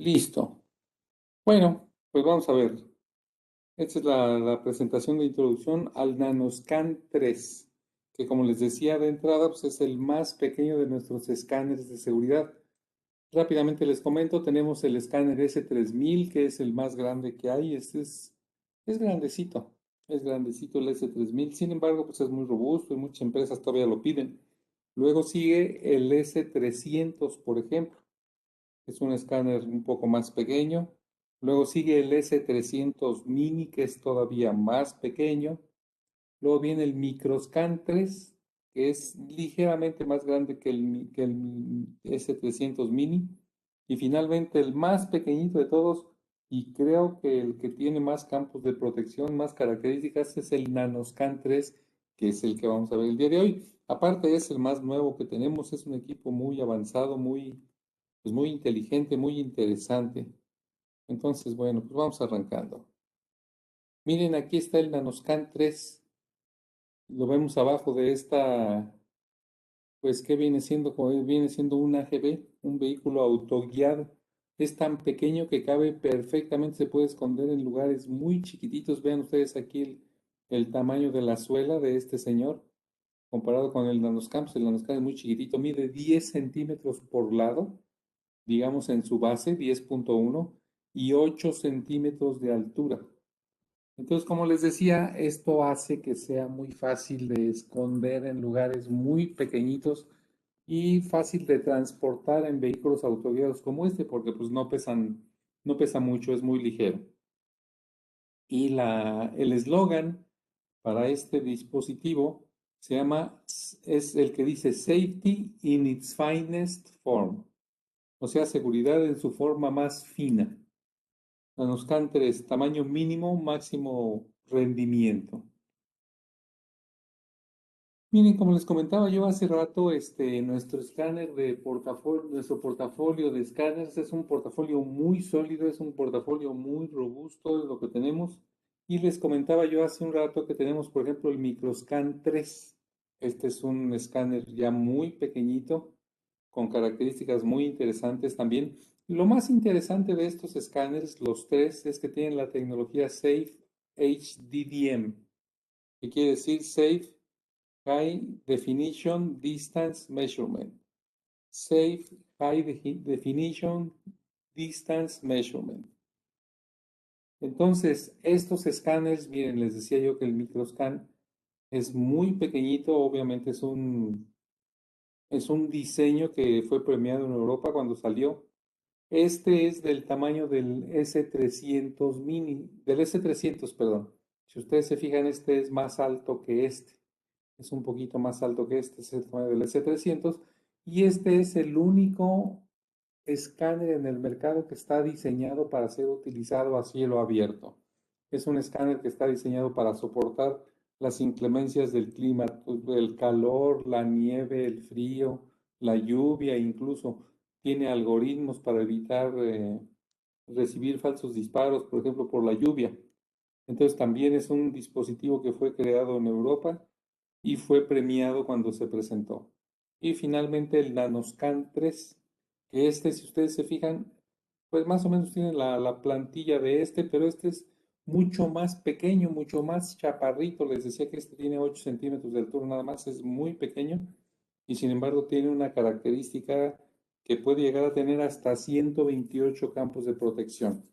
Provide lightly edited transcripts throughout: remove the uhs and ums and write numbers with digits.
Listo. Bueno, pues vamos a ver. Esta es la presentación de introducción al Nanoscan 3, que como les decía de entrada, pues es el más pequeño de nuestros escáneres de seguridad. Rápidamente les comento, tenemos el escáner S3000, que es el más grande que hay. Es grandecito, es grandecito el S3000. Sin embargo, pues es muy robusto y muchas empresas todavía lo piden. Luego sigue el S300, por ejemplo. Es un escáner un poco más pequeño. Luego sigue el S300 Mini, que es todavía más pequeño. Luego viene el Microscan 3, que es ligeramente más grande que el S300 Mini. Y finalmente el más pequeñito de todos, y creo que el que tiene más campos de protección, más características, es el Nanoscan 3, que es el que vamos a ver el día de hoy. Aparte es el más nuevo que tenemos, es un equipo muy avanzado, muy inteligente, muy interesante. Entonces, bueno, pues vamos arrancando. Miren, aquí está el Nanoscan 3. Lo vemos abajo de esta, pues, ¿qué viene siendo? Viene siendo un AGV, un vehículo autoguiado. Es tan pequeño que cabe perfectamente, se puede esconder en lugares muy chiquititos. Vean ustedes aquí el tamaño de la suela de este señor, comparado con el Nanoscan. Pues el Nanoscan es muy chiquitito, mide 10 centímetros por lado, digamos en su base, 10.1, y 8 centímetros de altura. Entonces, como les decía, esto hace que sea muy fácil de esconder en lugares muy pequeñitos y fácil de transportar en vehículos autoguiados como este, porque pues no pesa mucho, es muy ligero. Y el eslogan para este dispositivo es el que dice Safety in its finest form, o sea, seguridad en su forma más fina. Nanoscan 3, tamaño mínimo, máximo rendimiento. Miren, como les comentaba yo hace rato, nuestro escáner de portafolio, nuestro portafolio de escáneres es un portafolio muy sólido, es un portafolio muy robusto, es lo que tenemos. Y les comentaba yo hace un rato que tenemos, por ejemplo, el Microscan 3. Este es un escáner ya muy pequeñito, con características muy interesantes también. Lo más interesante de estos escáneres, los tres, es que tienen la tecnología Safe HDDM, que quiere decir Safe High Definition Distance Measurement. Safe High Definition Distance Measurement. Entonces, estos escáneres, miren, les decía yo que el microscan es muy pequeñito, obviamente es un diseño que fue premiado en Europa cuando salió. Este es del tamaño del S300 Mini, del S300, perdón. Si ustedes se fijan, este es más alto que este. Es un poquito más alto que este, es el tamaño del S300. Y este es el único escáner en el mercado que está diseñado para ser utilizado a cielo abierto. Es un escáner que está diseñado para soportar las inclemencias del clima, el calor, la nieve, el frío, la lluvia, incluso tiene algoritmos para evitar recibir falsos disparos, por ejemplo, por la lluvia. Entonces también es un dispositivo que fue creado en Europa y fue premiado cuando se presentó. Y finalmente el Nanoscan 3, que si ustedes se fijan, pues más o menos tiene la plantilla de este, pero este es mucho más pequeño, mucho más chaparrito. Les decía que este tiene 8 centímetros de altura nada más, es muy pequeño y sin embargo tiene una característica que puede llegar a tener hasta 128 campos de protección,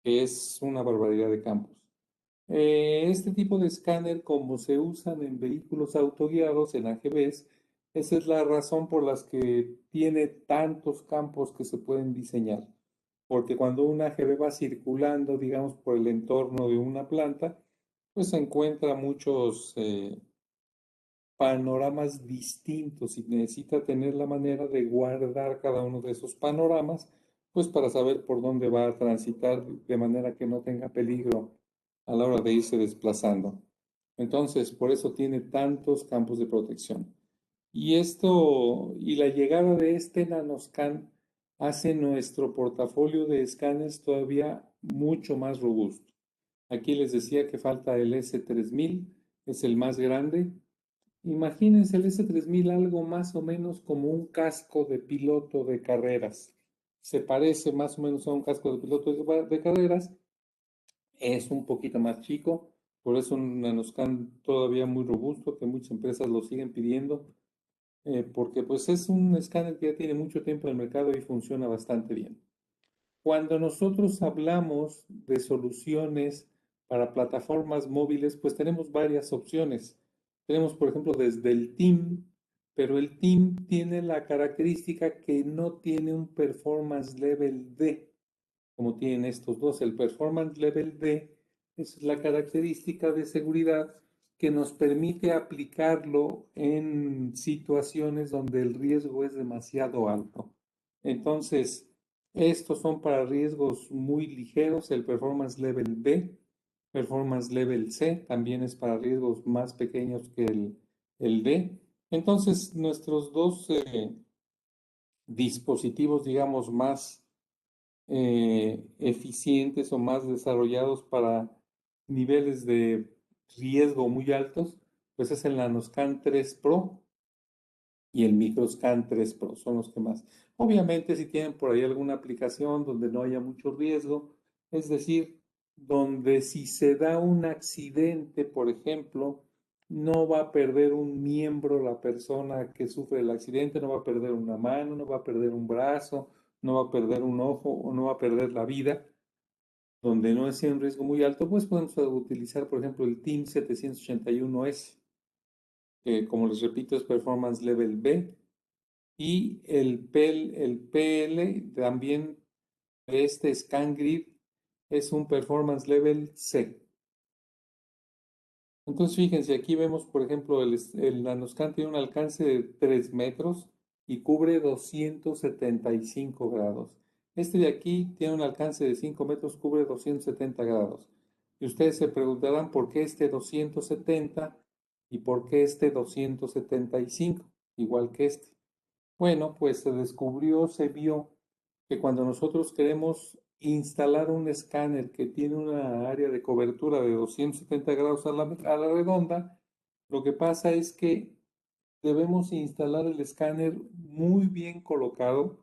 que es una barbaridad de campos. Este tipo de escáner, como se usan en vehículos autoguiados, en AGVs, esa es la razón por las que tiene tantos campos que se pueden diseñar. Porque cuando un AGV va circulando, digamos, por el entorno de una planta, pues se encuentra muchos panoramas distintos y necesita tener la manera de guardar cada uno de esos panoramas, pues para saber por dónde va a transitar de manera que no tenga peligro a la hora de irse desplazando. Entonces, por eso tiene tantos campos de protección. Y la llegada de este nanoscan hace nuestro portafolio de escáneres todavía mucho más robusto. Aquí les decía que falta el S3000, es el más grande. Imagínense el S3000 algo más o menos como un casco de piloto de carreras. se parece más o menos a un casco de piloto de carreras, es un poquito más chico, por eso un nanoscan todavía muy robusto, que muchas empresas lo siguen pidiendo, porque pues es un escáner que ya tiene mucho tiempo en el mercado y funciona bastante bien. Cuando nosotros hablamos de soluciones para plataformas móviles, pues tenemos varias opciones. Tenemos, por ejemplo, desde el TIM, pero el TIM tiene la característica que no tiene un performance level D, como tienen estos dos. El performance level D es la característica de seguridad que nos permite aplicarlo en situaciones donde el riesgo es demasiado alto. Entonces, estos son para riesgos muy ligeros, el performance level B. Performance level C también es para riesgos más pequeños que el D. Entonces, nuestros dos dispositivos, digamos, más eficientes o más desarrollados para niveles de riesgo muy altos, pues es el Nanoscan 3 Pro y el Microscan 3 Pro, son los que más. Obviamente, si tienen por ahí alguna aplicación donde no haya mucho riesgo, es decir, donde si se da un accidente, por ejemplo, no va a perder un miembro la persona que sufre el accidente, no va a perder una mano, no va a perder un brazo, no va a perder un ojo o no va a perder la vida, donde no es un riesgo muy alto, pues podemos utilizar, por ejemplo, el TIM 781S, que como les repito es Performance Level B, y el PL también de este ScanGrid es un Performance Level C. Entonces, fíjense, aquí vemos, por ejemplo, el nanoscan tiene un alcance de 3 metros y cubre 275 grados. Este de aquí tiene un alcance de 5 metros, cubre 270 grados. Y ustedes se preguntarán por qué este 270 y por qué este 275, igual que este. Bueno, pues se descubrió, se vio que cuando nosotros queremos instalar un escáner que tiene una área de cobertura de 270 grados a la redonda, lo que pasa es que debemos instalar el escáner muy bien colocado,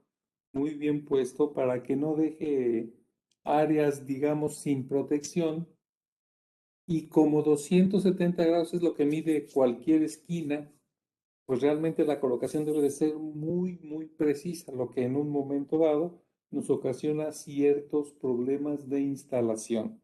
muy bien puesto para que no deje áreas, digamos, sin protección. Y como 270 grados es lo que mide cualquier esquina, pues realmente la colocación debe de ser muy, muy precisa, lo que en un momento dado nos ocasiona ciertos problemas de instalación.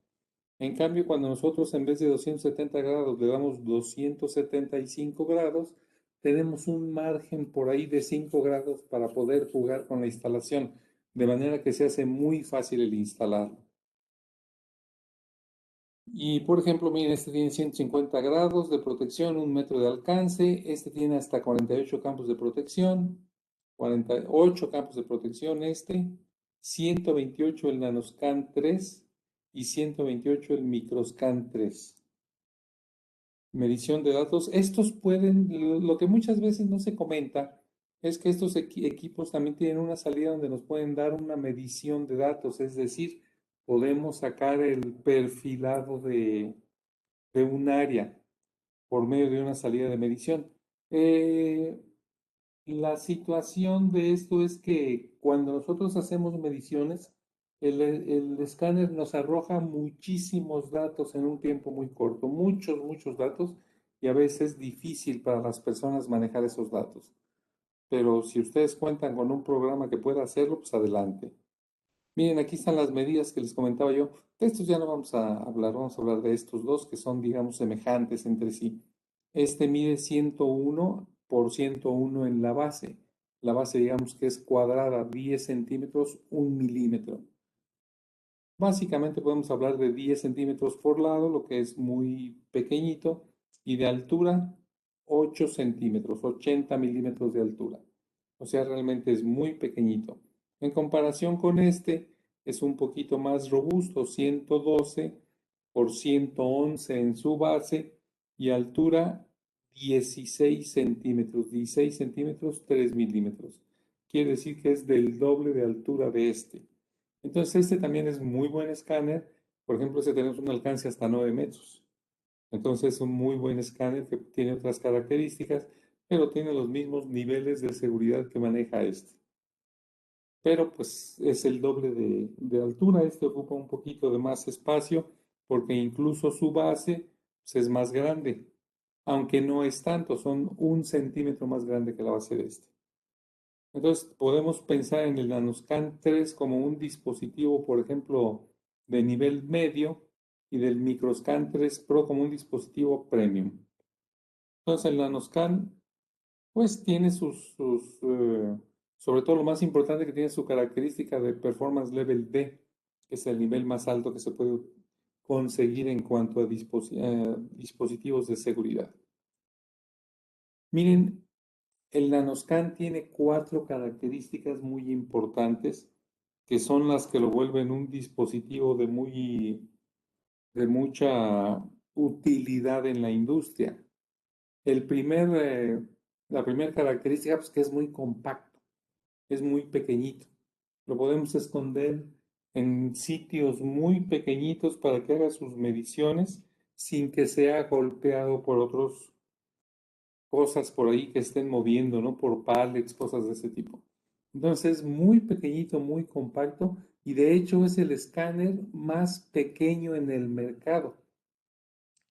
En cambio, cuando nosotros en vez de 270 grados le damos 275 grados, tenemos un margen por ahí de 5 grados para poder jugar con la instalación, de manera que se hace muy fácil el instalarlo. Y por ejemplo, miren, este tiene 150 grados de protección, 1 metro de alcance. Este tiene hasta 48 campos de protección, 48 campos de protección este, 128 el Nanoscan 3 y 128 el Microscan 3. Medición de datos. Estos pueden, lo que muchas veces no se comenta es que estos equipos también tienen una salida donde nos pueden dar una medición de datos, es decir, podemos sacar el perfilado de un área por medio de una salida de medición. Eh, la situación de esto es que cuando nosotros hacemos mediciones, el escáner nos arroja muchísimos datos en un tiempo muy corto, muchos, muchos datos, y a veces es difícil para las personas manejar esos datos. Pero si ustedes cuentan con un programa que pueda hacerlo, pues adelante. Miren, aquí están las medidas que les comentaba yo. De estos ya no vamos a hablar, vamos a hablar de estos dos que son, digamos, semejantes entre sí. Este mide 101 por 101 en la base. La base, digamos que es cuadrada, 10 centímetros, 1 milímetro. Básicamente podemos hablar de 10 centímetros por lado, lo que es muy pequeñito, y de altura 8 centímetros, 80 milímetros de altura. O sea, realmente es muy pequeñito. En comparación con este, es un poquito más robusto, 112 por 111 en su base y altura 16 centímetros, 16 centímetros, 3 milímetros. Quiere decir que es del doble de altura de este. Entonces, este también es muy buen escáner. Por ejemplo, este tenemos un alcance hasta 9 metros. Entonces, es un muy buen escáner que tiene otras características, pero tiene los mismos niveles de seguridad que maneja este. pero pues es el doble de altura. Este ocupa un poquito de más espacio porque incluso su base pues, es más grande, aunque no es tanto, son 1 centímetro más grande que la base de este. Entonces podemos pensar en el Nanoscan 3 como un dispositivo, por ejemplo, de nivel medio y del Microscan 3 Pro como un dispositivo premium. Entonces el Nanoscan pues tiene sobre todo lo más importante que tiene su característica de Performance Level D, que es el nivel más alto que se puede conseguir en cuanto a dispositivos de seguridad. Miren, el Nanoscan tiene 4 características muy importantes que son las que lo vuelven un dispositivo de mucha utilidad en la industria. El primer, la primera característica pues, que es muy compacto, es muy pequeñito. Lo podemos esconder en sitios muy pequeñitos para que haga sus mediciones sin que sea golpeado por otras cosas por ahí que estén moviendo, ¿no? Por pallets, cosas de ese tipo. Entonces es muy pequeñito, muy compacto y de hecho es el escáner más pequeño en el mercado.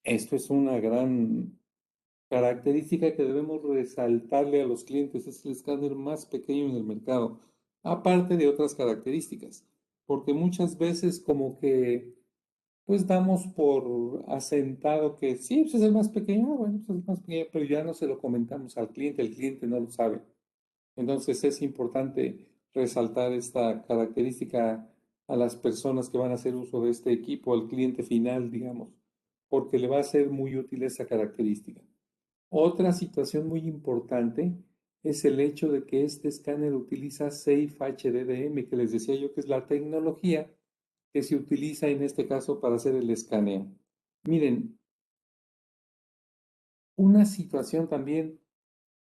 Esto es una gran característica que debemos resaltarle a los clientes. Es el escáner más pequeño en el mercado, aparte de otras características, porque muchas veces como que pues damos por asentado que sí, pues es el más pequeño, bueno, pues es el más pequeño, pero ya no se lo comentamos al cliente, el cliente no lo sabe. Entonces es importante resaltar esta característica a las personas que van a hacer uso de este equipo, al cliente final, digamos, porque le va a ser muy útil esa característica. Otra situación muy importante es el hecho de que este escáner utiliza Safe HDDM, que les decía yo que es la tecnología que se utiliza en este caso para hacer el escaneo. Miren, una situación también,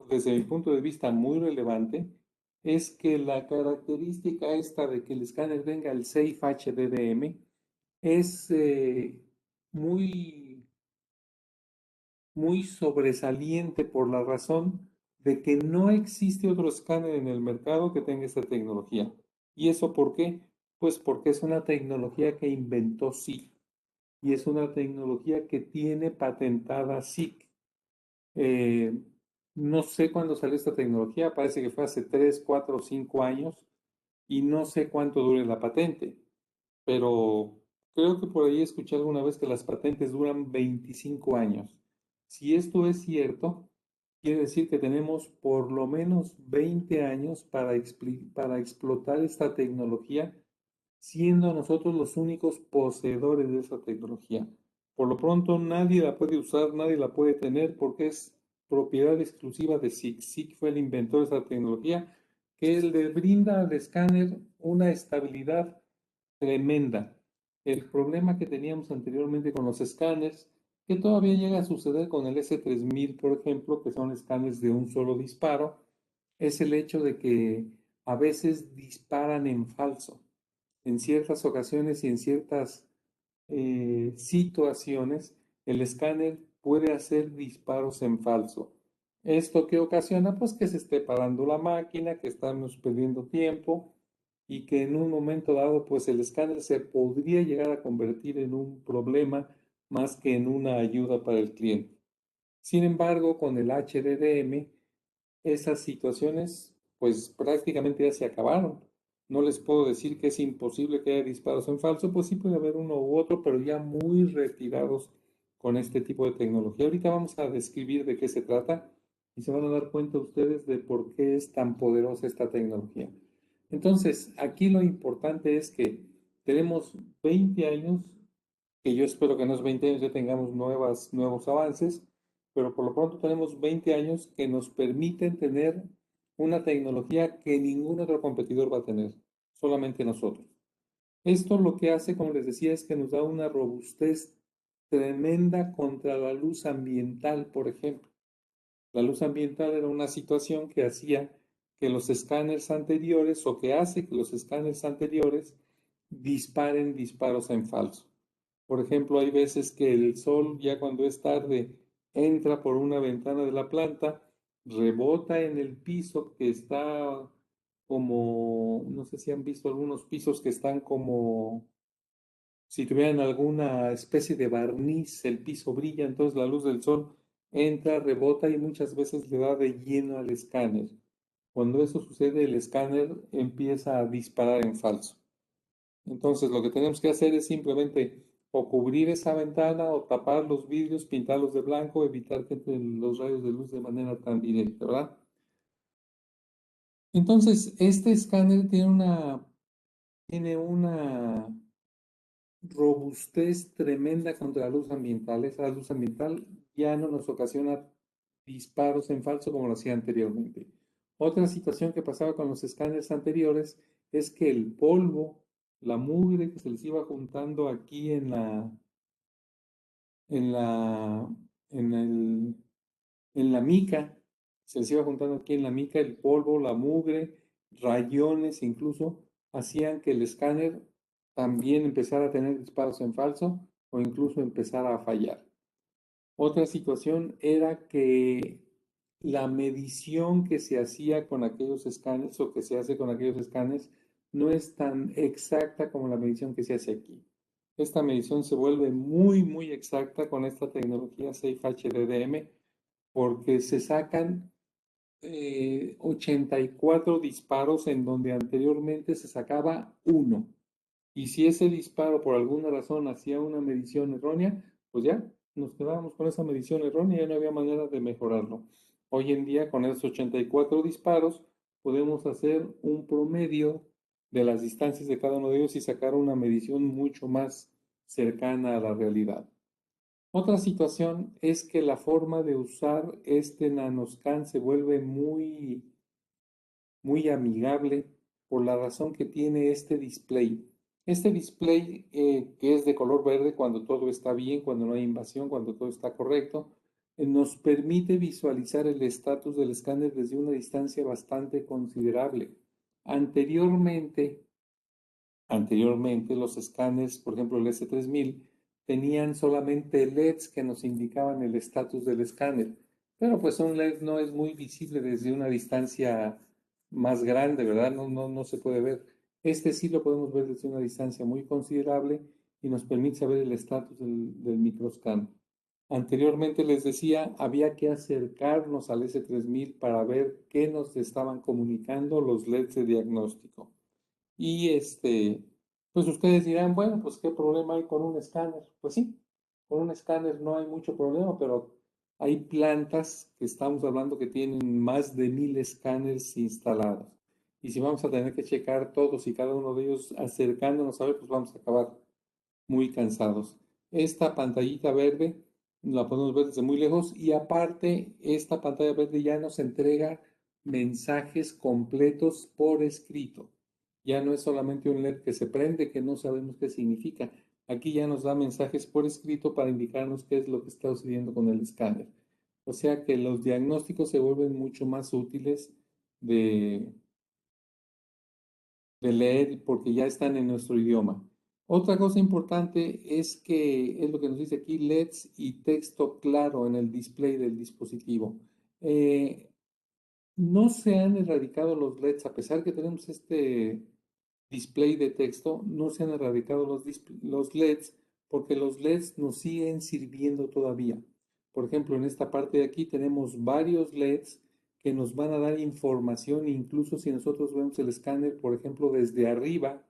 desde mi punto de vista, muy relevante, es que la característica esta de que el escáner tenga el Safe HDDM es muy muy sobresaliente por la razón de que no existe otro escáner en el mercado que tenga esta tecnología. ¿Y eso por qué? Pues porque es una tecnología que inventó SICK y es una tecnología que tiene patentada SICK. Eh, no sé cuándo salió esta tecnología, parece que fue hace 3, 4 o 5 años y no sé cuánto dure la patente, pero creo que por ahí escuché alguna vez que las patentes duran 25 años. Si esto es cierto, quiere decir que tenemos por lo menos 20 años para explotar esta tecnología, siendo nosotros los únicos poseedores de esa tecnología. Por lo pronto, nadie la puede usar, nadie la puede tener porque es propiedad exclusiva de SICK. SICK fue el inventor de esa tecnología que le brinda al escáner una estabilidad tremenda. El problema que teníamos anteriormente con los escáneres, que todavía llega a suceder con el S3000, por ejemplo, que son escáneres de un solo disparo, es el hecho de que a veces disparan en falso. En ciertas ocasiones y en ciertas situaciones, el escáner puede hacer disparos en falso. ¿Esto qué ocasiona? Pues que se esté parando la máquina, que estamos perdiendo tiempo y que en un momento dado, pues el escáner se podría llegar a convertir en un problema más que en una ayuda para el cliente. Sin embargo, con el HDDM, esas situaciones pues prácticamente ya se acabaron. No les puedo decir que es imposible que haya disparos en falso, pues sí puede haber uno u otro, pero ya muy retirados con este tipo de tecnología. Ahorita vamos a describir de qué se trata y se van a dar cuenta ustedes de por qué es tan poderosa esta tecnología. Entonces, aquí lo importante es que tenemos 20 años, que yo espero que en los 20 años ya tengamos nuevos avances, pero por lo pronto tenemos 20 años que nos permiten tener una tecnología que ningún otro competidor va a tener, solamente nosotros. Esto lo que hace, como les decía, es que nos da una robustez tremenda contra la luz ambiental, por ejemplo. La luz ambiental era una situación que hacía que los escáneres anteriores o que hace que los escáneres anteriores disparen disparos en falso. Por ejemplo, hay veces que el sol, ya cuando es tarde, entra por una ventana de la planta, rebota en el piso que está como como, no sé si han visto algunos pisos que están como si tuvieran alguna especie de barniz, el piso brilla, entonces la luz del sol entra, rebota y muchas veces le da de lleno al escáner. Cuando eso sucede, el escáner empieza a disparar en falso. Entonces, lo que tenemos que hacer es simplemente o cubrir esa ventana o tapar los vidrios, pintarlos de blanco, evitar que entren los rayos de luz de manera tan directa, ¿verdad? Entonces, este escáner tiene una robustez tremenda contra la luz ambiental. Esa luz ambiental ya no nos ocasiona disparos en falso como lo hacía anteriormente. Otra situación que pasaba con los escáneres anteriores es que el polvo, la mugre que se les iba juntando aquí en la, en el, en la mica, se les iba juntando aquí en la mica el polvo, la mugre, rayones incluso, hacían que el escáner también empezara a tener disparos en falso o incluso empezara a fallar. Otra situación era que la medición que se hacía con aquellos escáneres o que se hace con aquellos escáneres no es tan exacta como la medición que se hace aquí. Esta medición se vuelve muy, muy exacta con esta tecnología Safe HDDM porque se sacan 84 disparos en donde anteriormente se sacaba uno. Y si ese disparo por alguna razón hacía una medición errónea, pues ya nos quedábamos con esa medición errónea y ya no había manera de mejorarlo. Hoy en día, con esos 84 disparos, podemos hacer un promedio de las distancias de cada uno de ellos y sacar una medición mucho más cercana a la realidad. Otra situación es que la forma de usar este nanoscan se vuelve muy amigable por la razón que tiene este display. Este display que es de color verde cuando todo está bien, cuando no hay invasión, cuando todo está correcto, nos permite visualizar el estatus del escáner desde una distancia bastante considerable. Anteriormente, Anteriormente, los escáneres, por ejemplo, el S3000, tenían solamente LEDs que nos indicaban el estatus del escáner, pero pues un LED no es muy visible desde una distancia más grande, ¿verdad? No se puede ver. Este sí lo podemos ver desde una distancia muy considerable y nos permite saber el estatus del microscan. Anteriormente les decía, había que acercarnos al S3000 para ver qué nos estaban comunicando los LEDs de diagnóstico. Y pues ustedes dirán, bueno, pues qué problema hay con un escáner. Pues sí, con un escáner no hay mucho problema, pero hay plantas que estamos hablando que tienen más de 1000 escáneres instalados. Y si vamos a tener que checar todos y cada uno de ellos acercándonos a ver, pues vamos a acabar muy cansados. Esta pantallita verde la podemos ver desde muy lejos y aparte esta pantalla verde ya nos entrega mensajes completos por escrito. Ya no es solamente un LED que se prende que no sabemos qué significa. Aquí ya nos da mensajes por escrito para indicarnos qué es lo que está sucediendo con el escáner. O sea que los diagnósticos se vuelven mucho más útiles de, de leer porque ya están en nuestro idioma. Otra cosa importante es que es lo que nos dice aquí, LEDs y texto claro en el display del dispositivo. Eh, no se han erradicado los LEDs, a pesar que tenemos este display de texto, no se han erradicado los LEDs porque los LEDs nos siguen sirviendo todavía. Por ejemplo, en esta parte de aquí tenemos varios LEDs que nos van a dar información, incluso si nosotros vemos el escáner, por ejemplo, desde arriba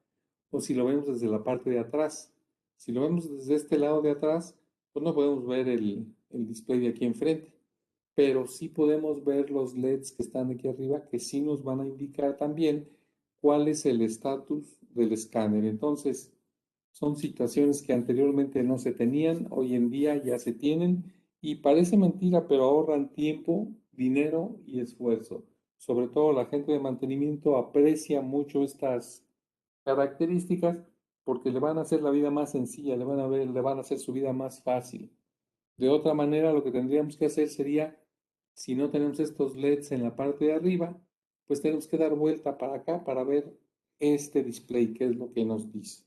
o si lo vemos desde la parte de atrás. Si lo vemos desde este lado de atrás, pues no podemos ver el display de aquí enfrente, pero sí podemos ver los LEDs que están aquí arriba, que sí nos van a indicar también cuál es el estatus del escáner. Entonces, son situaciones que anteriormente no se tenían, hoy en día ya se tienen y parece mentira, pero ahorran tiempo, dinero y esfuerzo. Sobre todo la gente de mantenimiento aprecia mucho estas características porque le van a hacer la vida más sencilla, le van a hacer su vida más fácil. De otra manera, lo que tendríamos que hacer sería, si no tenemos estos LEDs en la parte de arriba, pues tenemos que dar vuelta para acá para ver este display, que es lo que nos dice.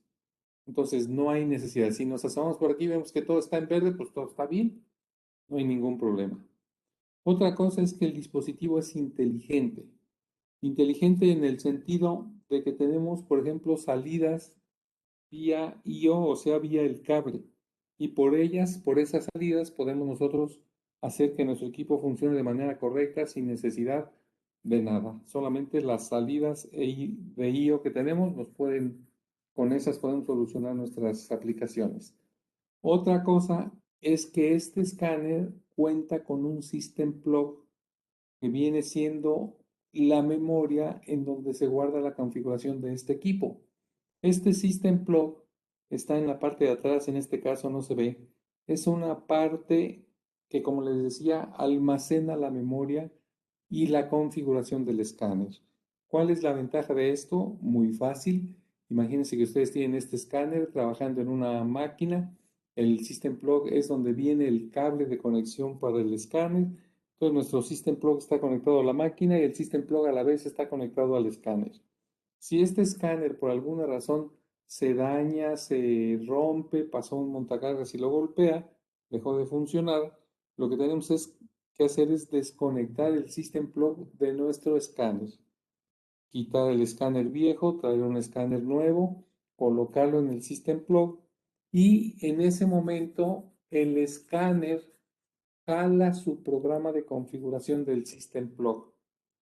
Entonces, no hay necesidad. Si nos asomamos por aquí y vemos que todo está en verde, pues todo está bien, no hay ningún problema. Otra cosa es que el dispositivo es inteligente. Inteligente en el sentido de que tenemos, por ejemplo, salidas vía IO, o sea, vía el cable. Y por ellas, por esas salidas, podemos nosotros hacer que nuestro equipo funcione de manera correcta sin necesidad de nada. Solamente las salidas de IO que tenemos con esas podemos solucionar nuestras aplicaciones. Otra cosa es que este escáner cuenta con un System Plug que viene siendo la memoria en donde se guarda la configuración de este equipo. Este System Plug está en la parte de atrás, en este caso no se ve. Es una parte que, como les decía, almacena la memoria y la configuración del escáner. ¿Cuál es la ventaja de esto? Muy fácil. Imagínense que ustedes tienen este escáner trabajando en una máquina. El System Plug es donde viene el cable de conexión para el escáner. Entonces nuestro System Plug está conectado a la máquina y el System Plug a la vez está conectado al escáner. Si este escáner por alguna razón se daña, se rompe, pasó un montacargas y lo golpea, dejó de funcionar, lo que tenemos que hacer es desconectar el System Plug de nuestro escáner. Quitar el escáner viejo, traer un escáner nuevo, colocarlo en el System Plug y en ese momento el escáner jala su programa de configuración del System Plug.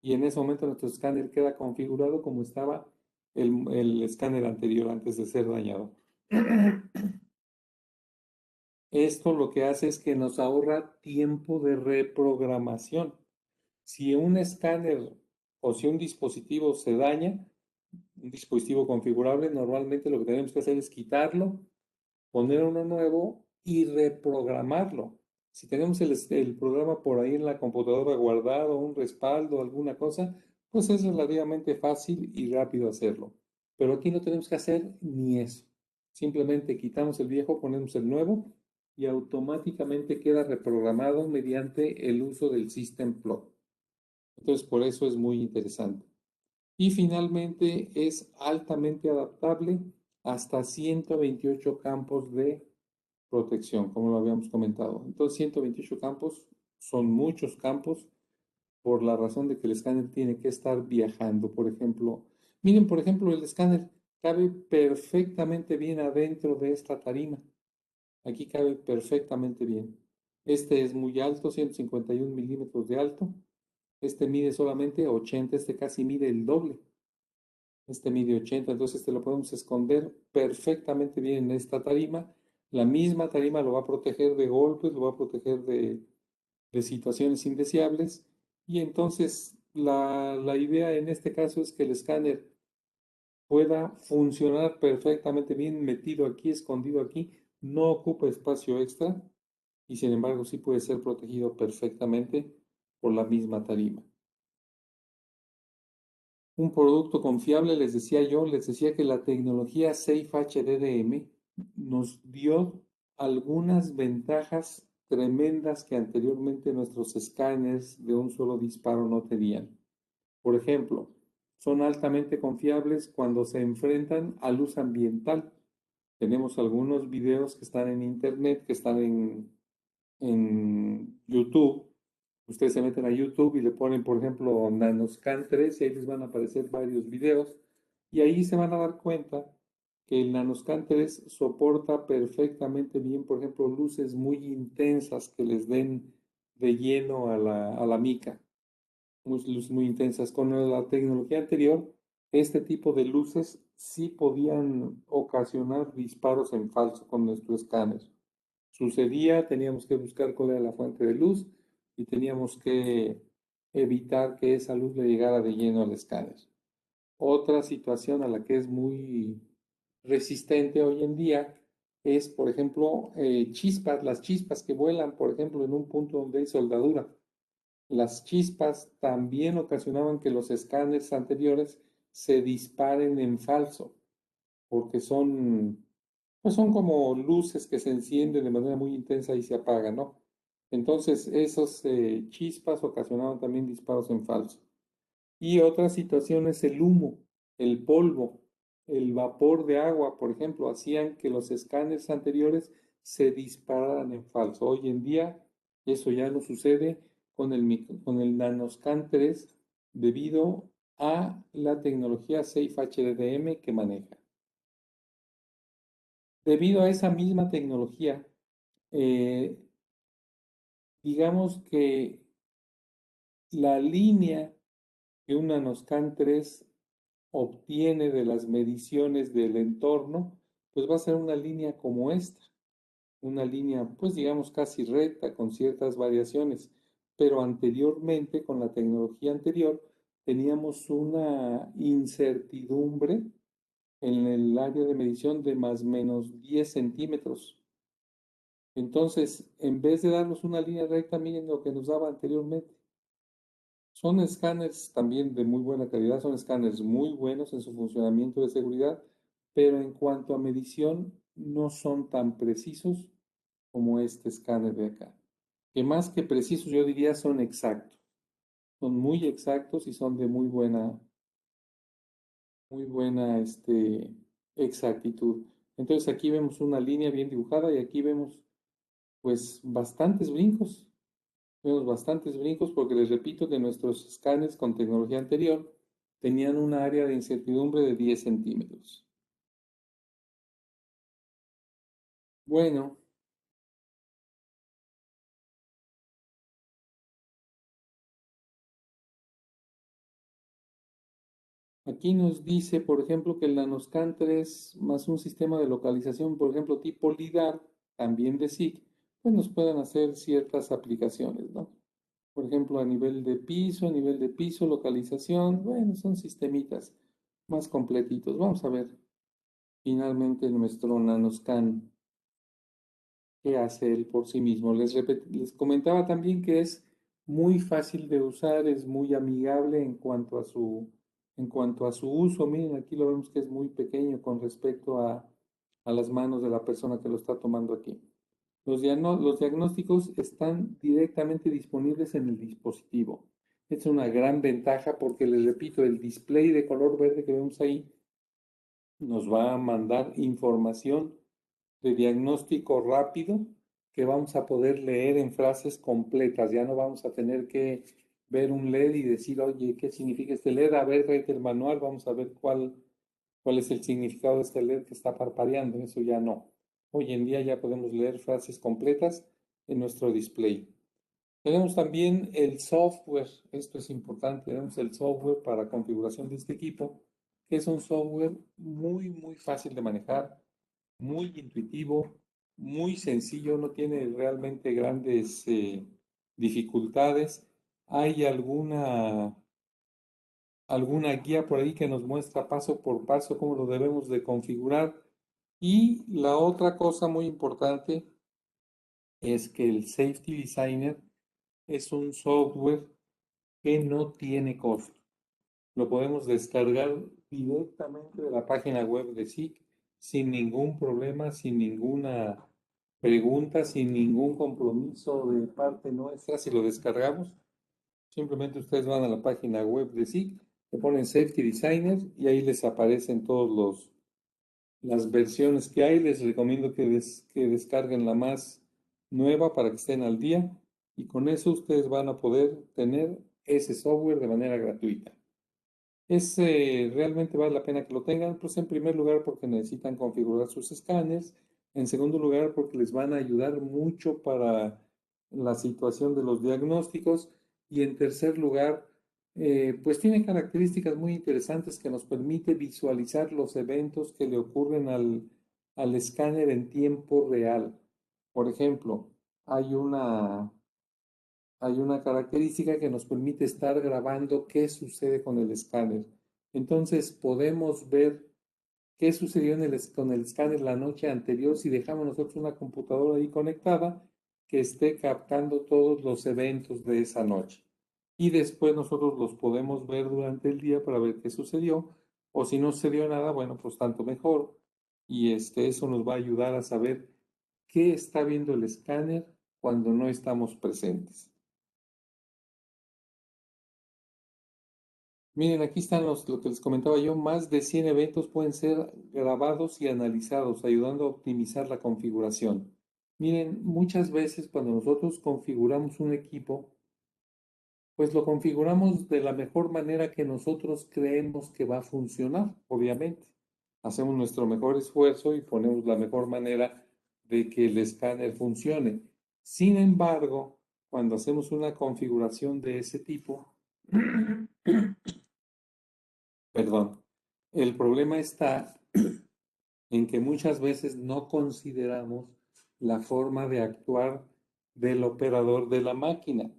Y en ese momento nuestro escáner queda configurado como estaba el escáner anterior antes de ser dañado. Esto lo que hace es que nos ahorra tiempo de reprogramación. Si un escáner o si un dispositivo se daña, un dispositivo configurable, normalmente lo que tenemos que hacer es quitarlo, poner uno nuevo y reprogramarlo. Si tenemos el programa por ahí en la computadora guardado, un respaldo, alguna cosa, pues es relativamente fácil y rápido hacerlo. Pero aquí no tenemos que hacer ni eso. Simplemente quitamos el viejo, ponemos el nuevo y automáticamente queda reprogramado mediante el uso del System Plug. Entonces, por eso es muy interesante. Y finalmente es altamente adaptable hasta 128 campos de protección, como lo habíamos comentado. Entonces, 128 campos son muchos campos por la razón de que el escáner tiene que estar viajando. Por ejemplo, miren, por ejemplo, el escáner cabe perfectamente bien adentro de esta tarima. Aquí cabe perfectamente bien. Este es muy alto, 151 milímetros de alto. Este mide solamente 80, este casi mide el doble. Este mide 80, entonces este lo podemos esconder perfectamente bien en esta tarima. La misma tarima lo va a proteger de golpes, lo va a proteger de situaciones indeseables. Y entonces la idea en este caso es que el escáner pueda funcionar perfectamente bien metido aquí, escondido aquí, no ocupa espacio extra y sin embargo sí puede ser protegido perfectamente por la misma tarima. Un producto confiable, les decía que la tecnología Safe HDDM nos dio algunas ventajas tremendas que anteriormente nuestros escáneres de un solo disparo no tenían. Por ejemplo, son altamente confiables cuando se enfrentan a luz ambiental. Tenemos algunos videos que están en internet, que están en YouTube. Ustedes se meten a YouTube y le ponen, por ejemplo, Nanoscan 3 y ahí les van a aparecer varios videos. Y ahí se van a dar cuenta que el Nanoscan 3 soporta perfectamente bien, por ejemplo, luces muy intensas que les den de lleno a la mica. Luces muy intensas. Con la tecnología anterior, este tipo de luces sí podían ocasionar disparos en falso con nuestro escáner. Sucedía, teníamos que buscar cuál era la fuente de luz y teníamos que evitar que esa luz le llegara de lleno al escáner. Otra situación a la que es muy resistente hoy en día es, por ejemplo, las chispas que vuelan, por ejemplo, en un punto donde hay soldadura. Las chispas también ocasionaban que los escáneres anteriores se disparen en falso, porque pues son como luces que se encienden de manera muy intensa y se apagan, ¿no? Entonces, esos chispas ocasionaban también disparos en falso. Y otra situación es el humo, el polvo, el vapor de agua, por ejemplo, hacían que los escáneres anteriores se dispararan en falso. Hoy en día eso ya no sucede con el Nanoscan 3 debido a la tecnología Safe HDDM que maneja. Debido a esa misma tecnología, eh, digamos que la línea que un Nanoscan 3 obtiene de las mediciones del entorno, pues va a ser una línea como esta, una línea, pues digamos casi recta con ciertas variaciones, pero anteriormente, con la tecnología anterior, teníamos una incertidumbre en el área de medición de más o menos 10 centímetros. Entonces, en vez de darnos una línea recta, miren lo que nos daba anteriormente. Son escáneres también de muy buena calidad, son escáneres muy buenos en su funcionamiento de seguridad, pero en cuanto a medición no son tan precisos como este escáner de acá. Que más que precisos, yo diría son exactos. Son muy exactos y son de muy buena exactitud. Entonces aquí vemos una línea bien dibujada y aquí vemos pues bastantes brincos. Vemos bastantes brincos porque les repito que nuestros escáneres con tecnología anterior tenían una área de incertidumbre de 10 centímetros. Bueno, aquí nos dice, por ejemplo, que el Nanoscan 3 más un sistema de localización, por ejemplo, tipo LIDAR, también de SIG, pues nos pueden hacer ciertas aplicaciones, ¿no? Por ejemplo, a nivel de piso, localización, bueno, son sistemitas más completitos. Vamos a ver finalmente nuestro Nanoscan que hace él por sí mismo. Les comentaba también que es muy fácil de usar, es muy amigable en cuanto a su uso. Miren, aquí lo vemos que es muy pequeño con respecto a las manos de la persona que lo está tomando aquí. Los diagnósticos están directamente disponibles en el dispositivo. Es una gran ventaja porque, les repito, el display de color verde que vemos ahí nos va a mandar información de diagnóstico rápido que vamos a poder leer en frases completas. Ya no vamos a tener que ver un LED y decir, oye, ¿qué significa este LED? A ver, tráete el manual, vamos a ver cuál es el significado de este LED que está parpadeando. Eso ya no. Hoy en día ya podemos leer frases completas en nuestro display. Tenemos también el software, esto es importante, tenemos el software para configuración de este equipo, que es un software muy fácil de manejar, muy intuitivo, muy sencillo, no tiene realmente grandes dificultades. Hay alguna guía por ahí que nos muestra paso por paso cómo lo debemos de configurar. Y la otra cosa muy importante es que el Safety Designer es un software que no tiene costo. Lo podemos descargar directamente de la página web de SIC sin ningún problema, sin ninguna pregunta, sin ningún compromiso de parte nuestra. Si lo descargamos, simplemente ustedes van a la página web de SIC, le ponen Safety Designer y ahí les aparecen todas las versiones que hay. Les recomiendo que descarguen la más nueva para que estén al día y con eso ustedes van a poder tener ese software de manera gratuita. Realmente vale la pena que lo tengan, pues en primer lugar porque necesitan configurar sus escáneres, en segundo lugar porque les van a ayudar mucho para la situación de los diagnósticos y en tercer lugar, pues tiene características muy interesantes que nos permite visualizar los eventos que le ocurren al escáner en tiempo real. Por ejemplo, hay una hay una característica que nos permite estar grabando qué sucede con el escáner. Entonces podemos ver qué sucedió con el escáner la noche anterior si dejamos nosotros una computadora ahí conectada que esté captando todos los eventos de esa noche. Y después nosotros los podemos ver durante el día para ver qué sucedió. O si no sucedió nada, bueno, pues tanto mejor. Y eso nos va a ayudar a saber qué está viendo el escáner cuando no estamos presentes. Miren, aquí están lo que les comentaba yo, más de 100 eventos pueden ser grabados y analizados, ayudando a optimizar la configuración. Miren, muchas veces cuando nosotros configuramos un equipo, Pues lo configuramos de la mejor manera que nosotros creemos que va a funcionar, obviamente. Hacemos nuestro mejor esfuerzo y ponemos la mejor manera de que el escáner funcione. Sin embargo, cuando hacemos una configuración de ese tipo, perdón, el problema está en que muchas veces no consideramos la forma de actuar del operador de la máquina.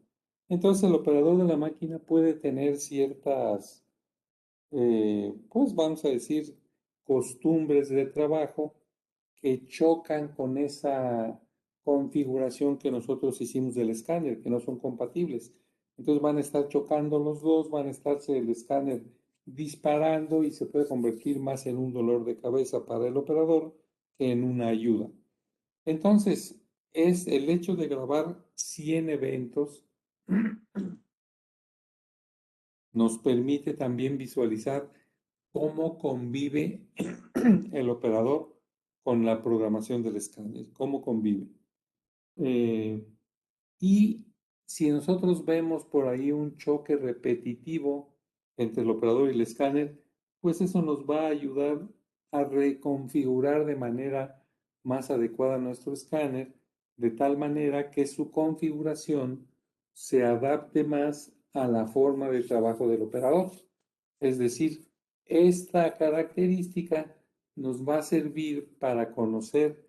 Entonces el operador de la máquina puede tener ciertas, pues vamos a decir, costumbres de trabajo que chocan con esa configuración que nosotros hicimos del escáner, que no son compatibles. Entonces van a estar chocando los dos, van a estarse el escáner disparando y se puede convertir más en un dolor de cabeza para el operador que en una ayuda. Entonces, es el hecho de grabar 100 eventos nos permite también visualizar cómo convive el operador con la programación del escáner, cómo convive. Eh, y si nosotros vemos por ahí un choque repetitivo entre el operador y el escáner, pues eso nos va a ayudar a reconfigurar de manera más adecuada nuestro escáner, de tal manera que su configuración se adapte más a la forma de trabajo del operador. Es decir, esta característica nos va a servir para conocer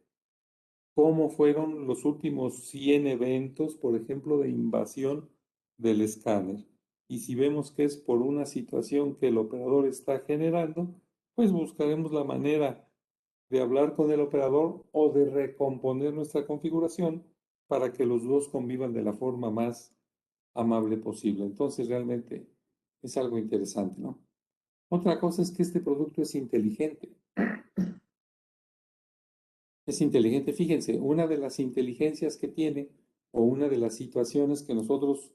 cómo fueron los últimos 100 eventos, por ejemplo, de invasión del escáner. Y si vemos que es por una situación que el operador está generando, pues buscaremos la manera de hablar con el operador o de recomponer nuestra configuración para que los dos convivan de la forma más amable posible. Entonces, realmente es algo interesante, ¿no? Otra cosa es que este producto es inteligente. Es inteligente. Fíjense, una de las inteligencias que tiene o una de las situaciones que nosotros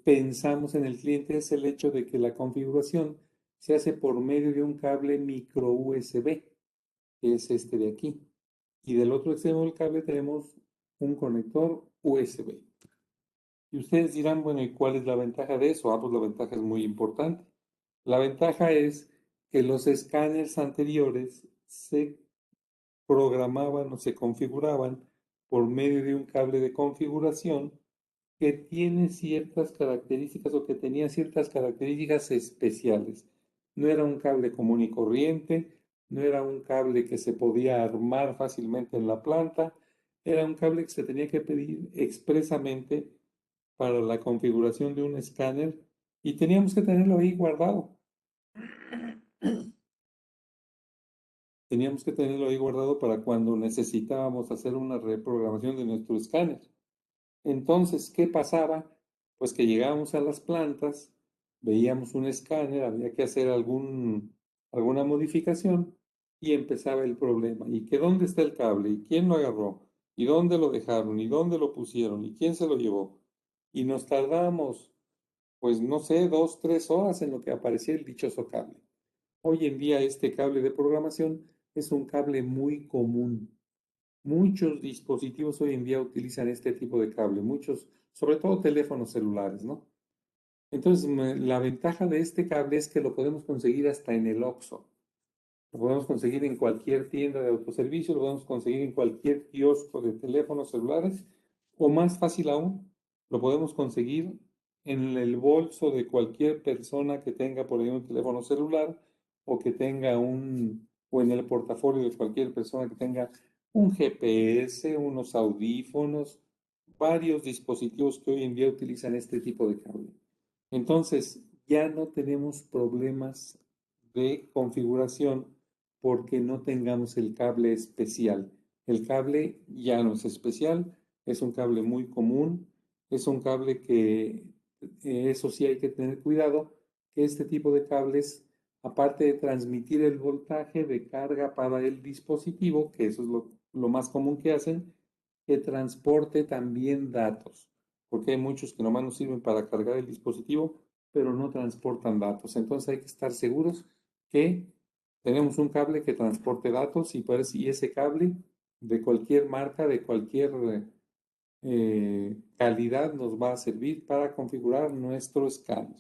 pensamos en el cliente es el hecho de que la configuración se hace por medio de un cable micro USB, que es este de aquí. Y del otro extremo del cable tenemos un conector USB. Y ustedes dirán, bueno, ¿y cuál es la ventaja de eso? Ah, pues la ventaja es muy importante. La ventaja es que los escáneres anteriores se programaban o se configuraban por medio de un cable de configuración que tiene ciertas características o que tenía ciertas características especiales. No era un cable común y corriente, no era un cable que se podía armar fácilmente en la planta, era un cable que se tenía que pedir expresamente para la configuración de un escáner y teníamos que tenerlo ahí guardado. Teníamos que tenerlo ahí guardado para cuando necesitábamos hacer una reprogramación de nuestro escáner. Entonces, ¿qué pasaba? Pues que llegábamos a las plantas, veíamos un escáner, había que hacer alguna modificación y empezaba el problema. ¿Y que dónde está el cable? ¿Y quién lo agarró? ¿Y dónde lo dejaron? ¿Y dónde lo pusieron? ¿Y quién se lo llevó? Y nos tardábamos, pues no sé, 2, 3 horas en lo que aparecía el dichoso cable. Hoy en día este cable de programación es un cable muy común. Muchos dispositivos hoy en día utilizan este tipo de cable, muchos, sobre todo teléfonos celulares, ¿no? Entonces, la ventaja de este cable es que lo podemos conseguir hasta en el Oxxo. Lo podemos conseguir en cualquier tienda de autoservicio, lo podemos conseguir en cualquier kiosco de teléfonos celulares, o más fácil aún, lo podemos conseguir en el bolso de cualquier persona que tenga por ahí un teléfono celular o que tenga o en el portafolio de cualquier persona que tenga un GPS, unos audífonos, varios dispositivos que hoy en día utilizan este tipo de cable. Entonces, ya no tenemos problemas de configuración porque no tengamos el cable especial. El cable ya no es especial, es un cable muy común, es un cable que, eso sí hay que tener cuidado, que este tipo de cables, aparte de transmitir el voltaje de carga para el dispositivo, que eso es lo más común que hacen, que transporte también datos, porque hay muchos que nomás nos sirven para cargar el dispositivo, pero no transportan datos. Entonces hay que estar seguros que tenemos un cable que transporte datos y ese cable de cualquier marca, de cualquier calidad nos va a servir para configurar nuestro escáner.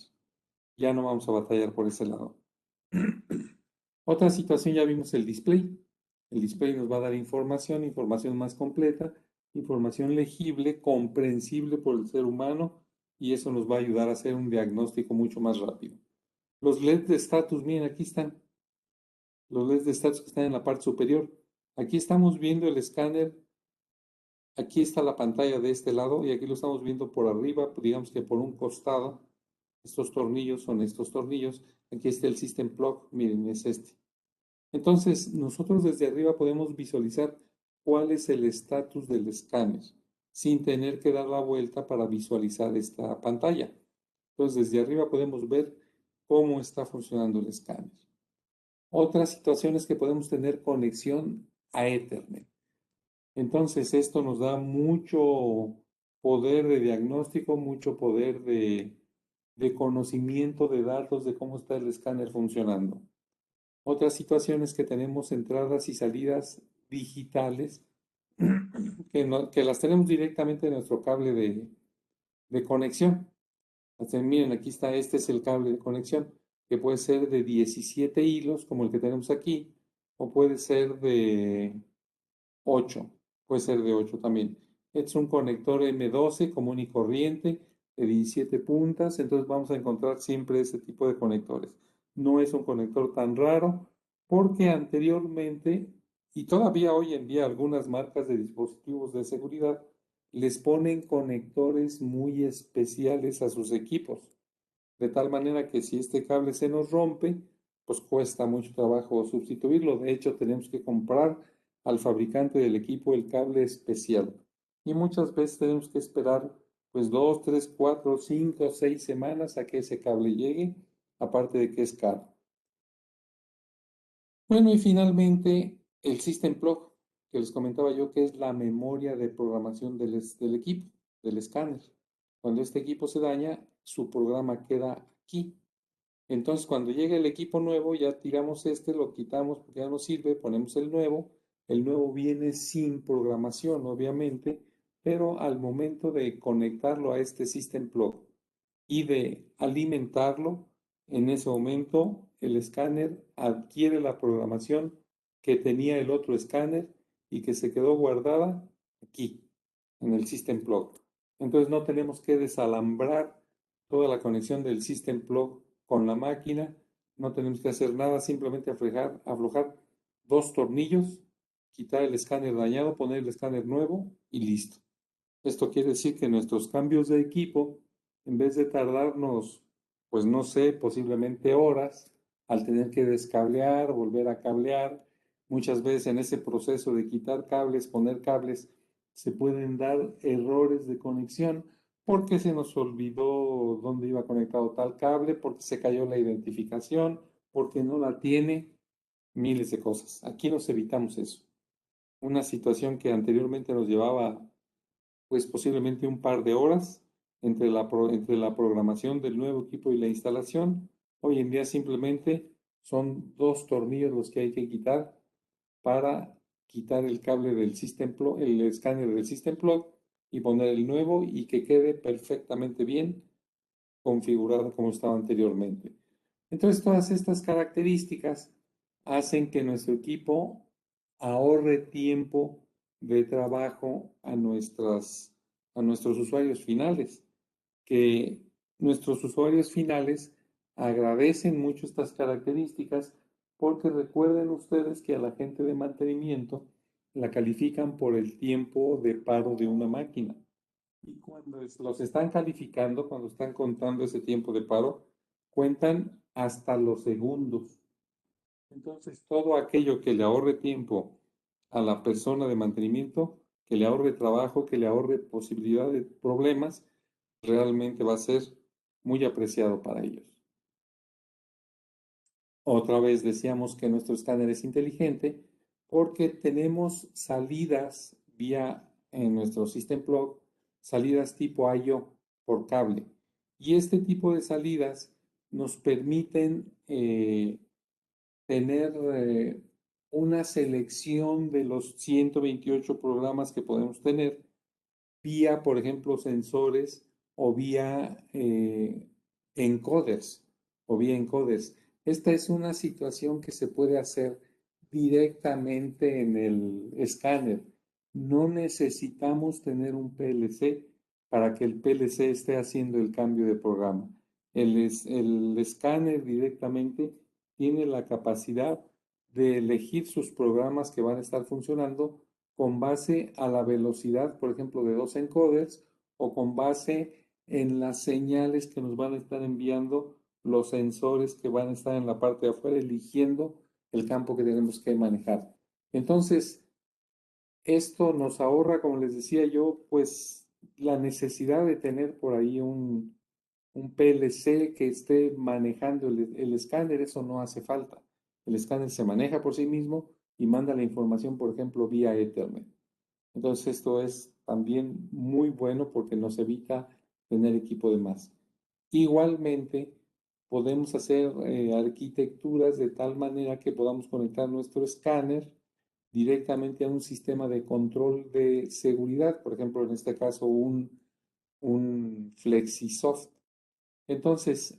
Ya no vamos a batallar por ese lado. Otra situación, ya vimos el display. El display nos va a dar información, información más completa, información legible, comprensible por el ser humano, y eso nos va a ayudar a hacer un diagnóstico mucho más rápido. Los LEDs de status, miren, aquí están. Los LEDs de status que están en la parte superior. Aquí estamos viendo el escáner. Aquí está la pantalla de este lado y aquí lo estamos viendo por arriba, digamos que por un costado. Estos tornillos son estos tornillos. Aquí está el System Plug, miren, es este. Entonces, nosotros desde arriba podemos visualizar cuál es el estatus del escáner, sin tener que dar la vuelta para visualizar esta pantalla. Entonces, desde arriba podemos ver cómo está funcionando el escáner. Otra situación es que podemos tener conexión a Ethernet. Entonces, esto nos da mucho poder de diagnóstico, mucho poder de conocimiento de datos de cómo está el escáner funcionando. Otras situaciones que tenemos entradas y salidas digitales que las tenemos directamente en nuestro cable de conexión. Miren, aquí está, este es el cable de conexión, que puede ser de 17 hilos, como el que tenemos aquí, o puede ser de 8, puede ser de 8 también. Es un conector M12 común y corriente de 17 puntas, entonces vamos a encontrar siempre ese tipo de conectores. No es un conector tan raro porque anteriormente, y todavía hoy en día algunas marcas de dispositivos de seguridad les ponen conectores muy especiales a sus equipos, de tal manera que si este cable se nos rompe, pues cuesta mucho trabajo sustituirlo. De hecho, tenemos que comprar al fabricante del equipo el cable especial. Y muchas veces tenemos que esperar pues 2, 3, 4, 5, 6 semanas a que ese cable llegue, aparte de que es caro. Bueno, y finalmente el System Plug, que les comentaba yo que es la memoria de programación del equipo, del escáner. Cuando este equipo se daña, su programa queda aquí. Entonces, cuando llegue el equipo nuevo, ya tiramos este, lo quitamos porque ya no sirve, ponemos el nuevo. El nuevo viene sin programación, obviamente, pero al momento de conectarlo a este System Plug y de alimentarlo, en ese momento el escáner adquiere la programación que tenía el otro escáner y que se quedó guardada aquí, en el System Plug. Entonces no tenemos que desalambrar toda la conexión del System Plug con la máquina, no tenemos que hacer nada, simplemente aflojar dos tornillos, quitar el escáner dañado, poner el escáner nuevo y listo. Esto quiere decir que nuestros cambios de equipo, en vez de tardarnos, pues no sé, posiblemente horas, al tener que descablear, volver a cablear, muchas veces en ese proceso de quitar cables, poner cables, se pueden dar errores de conexión porque se nos olvidó dónde iba conectado tal cable, porque se cayó la identificación, porque no la tiene, miles de cosas. Aquí nos evitamos eso. Una situación que anteriormente nos llevaba pues posiblemente un par de horas entre la programación del nuevo equipo y la instalación. Hoy en día simplemente son dos tornillos los que hay que quitar para quitar el cable del System Plug, el escáner del System Plug y poner el nuevo y que quede perfectamente bien configurado como estaba anteriormente. Entonces, todas estas características hacen que nuestro equipo ahorre tiempo de trabajo a nuestros usuarios finales, que nuestros usuarios finales agradecen mucho estas características porque recuerden ustedes que a la gente de mantenimiento la califican por el tiempo de paro de una máquina. Y cuando los están calificando, cuando están contando ese tiempo de paro, cuentan hasta los segundos. Entonces, todo aquello que le ahorre tiempo a la persona de mantenimiento, que le ahorre trabajo, que le ahorre posibilidad de problemas, realmente va a ser muy apreciado para ellos. Otra vez decíamos que nuestro escáner es inteligente porque tenemos salidas vía en nuestro System Plug, salidas tipo I/O por cable. Y este tipo de salidas nos permiten tener una selección de los 128 programas que podemos tener vía, por ejemplo, sensores o vía encoders o vía encoders. Esta es una situación que se puede hacer directamente en el escáner. No necesitamos tener un PLC para que el PLC esté haciendo el cambio de programa. El escáner directamente tiene la capacidad de elegir sus programas que van a estar funcionando con base a la velocidad, por ejemplo, de dos encoders o con base en las señales que nos van a estar enviando los sensores que van a estar en la parte de afuera, eligiendo el campo que tenemos que manejar. Entonces, esto nos ahorra, como les decía yo, pues la necesidad de tener por ahí un PLC que esté manejando el escáner, eso no hace falta. El escáner se maneja por sí mismo y manda la información, por ejemplo, vía Ethernet. Entonces esto es también muy bueno porque nos evita tener equipo de más. Igualmente, podemos hacer arquitecturas de tal manera que podamos conectar nuestro escáner directamente a un sistema de control de seguridad, por ejemplo, en este caso un FlexiSoft. Entonces,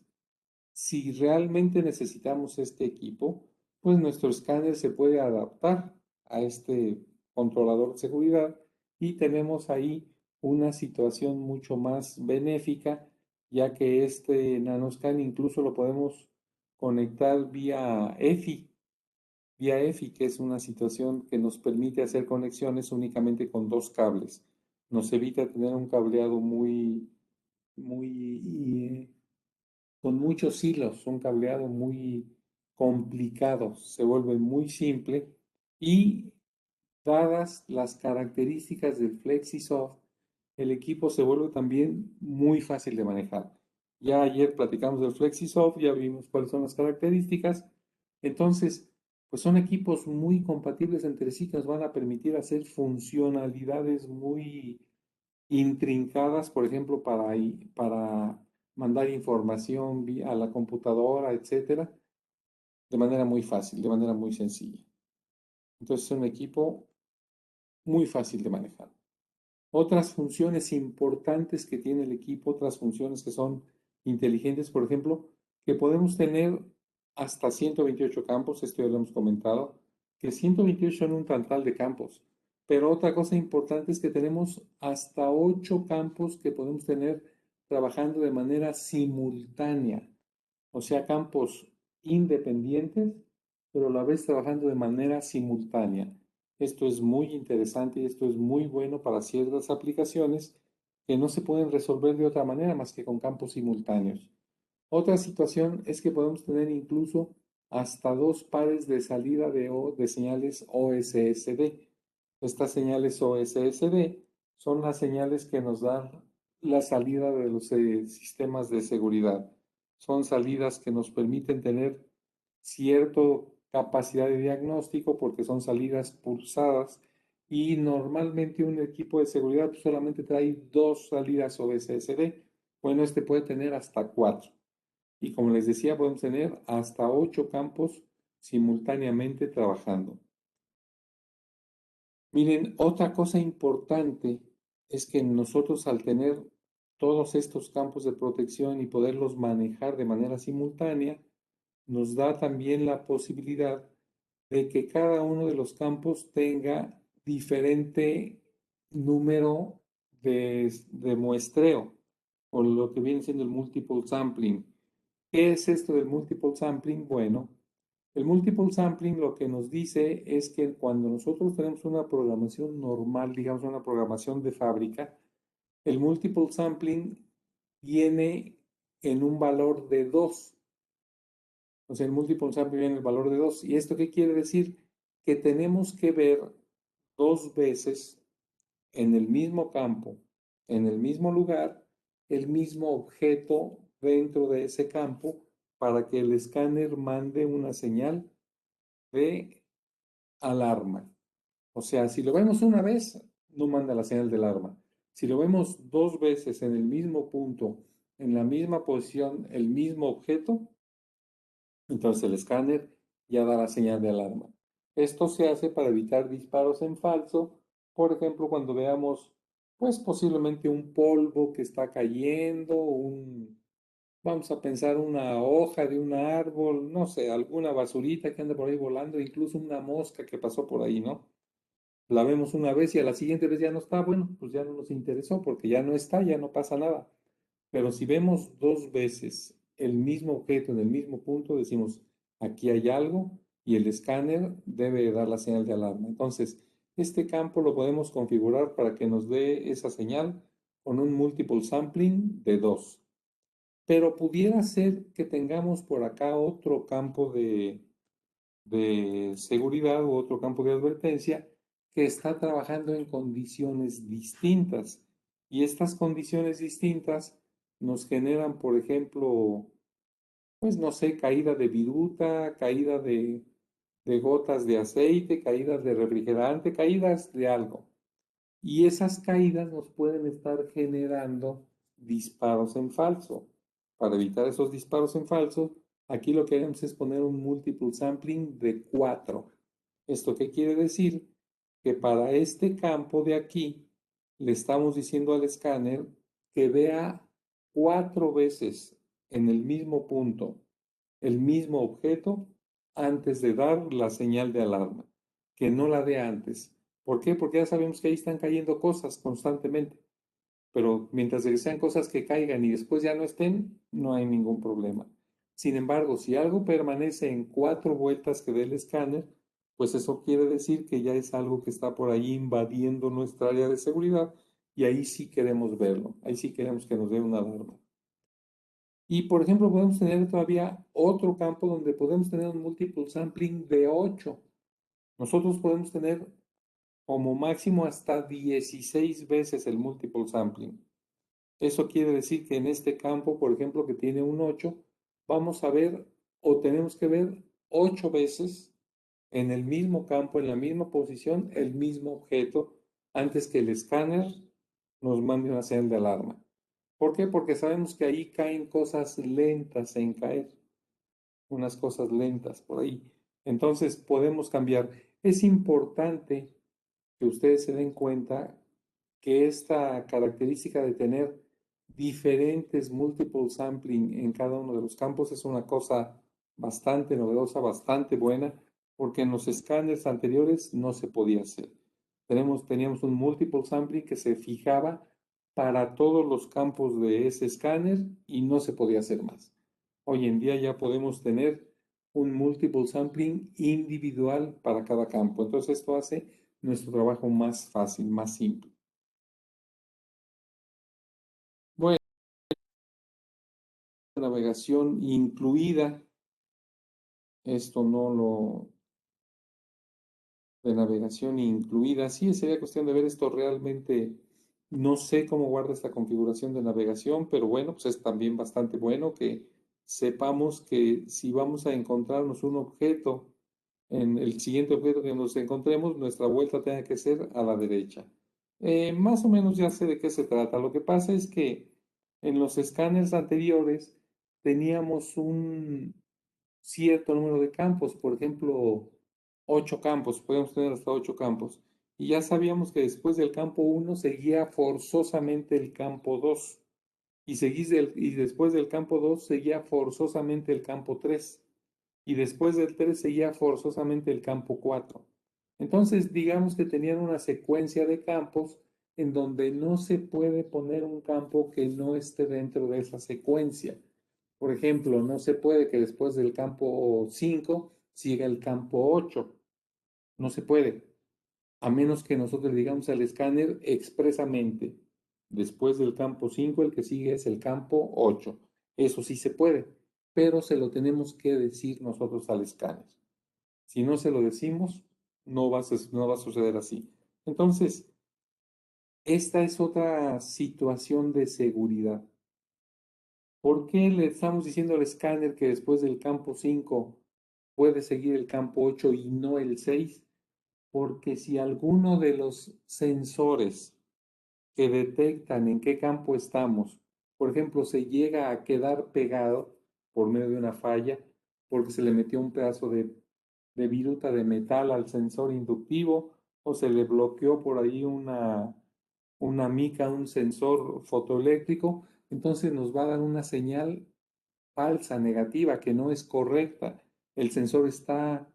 si realmente necesitamos este equipo, pues nuestro escáner se puede adaptar a este controlador de seguridad y tenemos ahí una situación mucho más benéfica, ya que este nanoscan incluso lo podemos conectar vía EFI, que es una situación que nos permite hacer conexiones únicamente con dos cables. Nos evita tener un cableado muy con muchos hilos, un cableado muy complicado, se vuelve muy simple y dadas las características del FlexiSoft, el equipo se vuelve también muy fácil de manejar. Ya ayer platicamos del FlexiSoft, ya vimos cuáles son las características. Entonces, pues son equipos muy compatibles entre sí que nos van a permitir hacer funcionalidades muy intrincadas, por ejemplo, para mandar información a la computadora, etcétera, de manera muy fácil, de manera muy sencilla. Entonces, es un equipo muy fácil de manejar. Otras funciones importantes que tiene el equipo, otras funciones que son inteligentes, por ejemplo, que podemos tener hasta 128 campos, esto ya lo hemos comentado, que 128 son un total de campos. Pero otra cosa importante es que tenemos hasta 8 campos que podemos tener trabajando de manera simultánea, o sea, campos independientes, pero a la vez trabajando de manera simultánea. Esto es muy interesante y esto es muy bueno para ciertas aplicaciones que no se pueden resolver de otra manera más que con campos simultáneos. Otra situación es que podemos tener incluso hasta dos pares de salida de señales OSSD. Estas señales OSSD son las señales que nos dan la salida de los sistemas de seguridad. Son salidas que nos permiten tener cierta capacidad de diagnóstico porque son salidas pulsadas y normalmente un equipo de seguridad solamente trae dos salidas OSSD. Bueno, este puede tener hasta cuatro. Y como les decía, podemos tener hasta 8 campos simultáneamente trabajando. Miren, otra cosa importante es que nosotros al tener todos estos campos de protección y poderlos manejar de manera simultánea, nos da también la posibilidad de que cada uno de los campos tenga diferente número de muestreo, o lo que viene siendo el multiple sampling. ¿Qué es esto del multiple sampling? Bueno, el multiple sampling lo que nos dice es que cuando nosotros tenemos una programación normal, digamos una programación de fábrica, el multiple sampling viene en un valor de 2. O sea, el multiple sampling viene en el valor de 2. ¿Y esto qué quiere decir? Que tenemos que ver dos veces en el mismo campo, en el mismo lugar, el mismo objeto dentro de ese campo para que el escáner mande una señal de alarma. O sea, si lo vemos una vez, no manda la señal de alarma. Si lo vemos dos veces en el mismo punto, en la misma posición, el mismo objeto, entonces el escáner ya da la señal de alarma. Esto se hace para evitar disparos en falso. Por ejemplo, cuando veamos Pues posiblemente un polvo que está cayendo, vamos a pensar una hoja de un árbol, no sé, alguna basurita que anda por ahí volando, incluso una mosca que pasó por ahí, ¿no? La vemos una vez y a la siguiente vez ya no está, bueno, pues ya no nos interesó porque ya no está, ya no pasa nada. Pero si vemos dos veces el mismo objeto en el mismo punto, decimos, aquí hay algo y el escáner debe dar la señal de alarma. Entonces, este campo lo podemos configurar para que nos dé esa señal con un multiple sampling de 2. Pero pudiera ser que tengamos por acá otro campo de seguridad u otro campo de advertencia que está trabajando en condiciones distintas. Y estas condiciones distintas nos generan, por ejemplo, pues no sé, caída de viruta, caída de gotas de aceite, caídas de refrigerante, caídas de algo. Y esas caídas nos pueden estar generando disparos en falso. Para evitar esos disparos en falso, aquí lo que haremos es poner un multiple sampling de 4. ¿Esto qué quiere decir? Que para este campo de aquí le estamos diciendo al escáner que vea 4 veces en el mismo punto el mismo objeto antes de dar la señal de alarma, que no la dé antes. ¿Por qué? Porque ya sabemos que ahí están cayendo cosas constantemente, pero mientras que sean cosas que caigan y después ya no estén, no hay ningún problema. Sin embargo, si algo permanece en 4 vueltas que dé el escáner, pues eso quiere decir que ya es algo que está por ahí invadiendo nuestra área de seguridad y ahí sí queremos verlo, ahí sí queremos que nos dé una alarma. Y por ejemplo, podemos tener todavía otro campo donde podemos tener un multiple sampling de 8. Nosotros podemos tener como máximo hasta 16 veces el multiple sampling. Eso quiere decir que en este campo, por ejemplo, que tiene un 8, vamos a ver o tenemos que ver 8 veces en el mismo campo, en la misma posición, el mismo objeto, antes que el escáner nos mande una señal de alarma. ¿Por qué? Porque sabemos que ahí caen cosas lentas en caer, unas cosas lentas por ahí. Entonces podemos cambiar. Es importante que ustedes se den cuenta que esta característica de tener diferentes multiple sampling en cada uno de los campos es una cosa bastante novedosa, bastante buena, porque en los escáneres anteriores no se podía hacer. Teníamos un multiple sampling que se fijaba para todos los campos de ese escáner y no se podía hacer más. Hoy en día ya podemos tener un multiple sampling individual para cada campo. Entonces esto hace nuestro trabajo más fácil, más simple. Bueno, navegación incluida, esto no lo, de navegación incluida, sí, sería cuestión de ver esto realmente, no sé cómo guarda esta configuración de navegación, pero bueno, pues es también bastante bueno que sepamos que si vamos a encontrarnos un objeto, en el siguiente objeto que nos encontremos, nuestra vuelta tenga que ser a la derecha. Más o menos ya sé de qué se trata. Lo que pasa es que en los escáneres anteriores teníamos un cierto número de campos, por ejemplo, 8 campos, podemos tener hasta 8 campos. Y ya sabíamos que después del campo 1 seguía forzosamente el campo 2. Y después del campo 2 seguía forzosamente el campo 3. Y después del 3 seguía forzosamente el campo 4. Entonces, digamos que tenían una secuencia de campos en donde no se puede poner un campo que no esté dentro de esa secuencia. Por ejemplo, no se puede que después del campo 5 siga el campo 8. No se puede, a menos que nosotros le digamos al escáner expresamente, después del campo 5 el que sigue es el campo 8. Eso sí se puede, pero se lo tenemos que decir nosotros al escáner. Si no se lo decimos, no va a suceder así. Entonces, esta es otra situación de seguridad. ¿Por qué le estamos diciendo al escáner que después del campo 5 puede seguir el campo 8 y no el 6? Porque si alguno de los sensores que detectan en qué campo estamos, por ejemplo, se llega a quedar pegado por medio de una falla, porque se le metió un pedazo de viruta de metal al sensor inductivo, o se le bloqueó por ahí una mica, un sensor fotoeléctrico, entonces nos va a dar una señal falsa, negativa, que no es correcta. El sensor está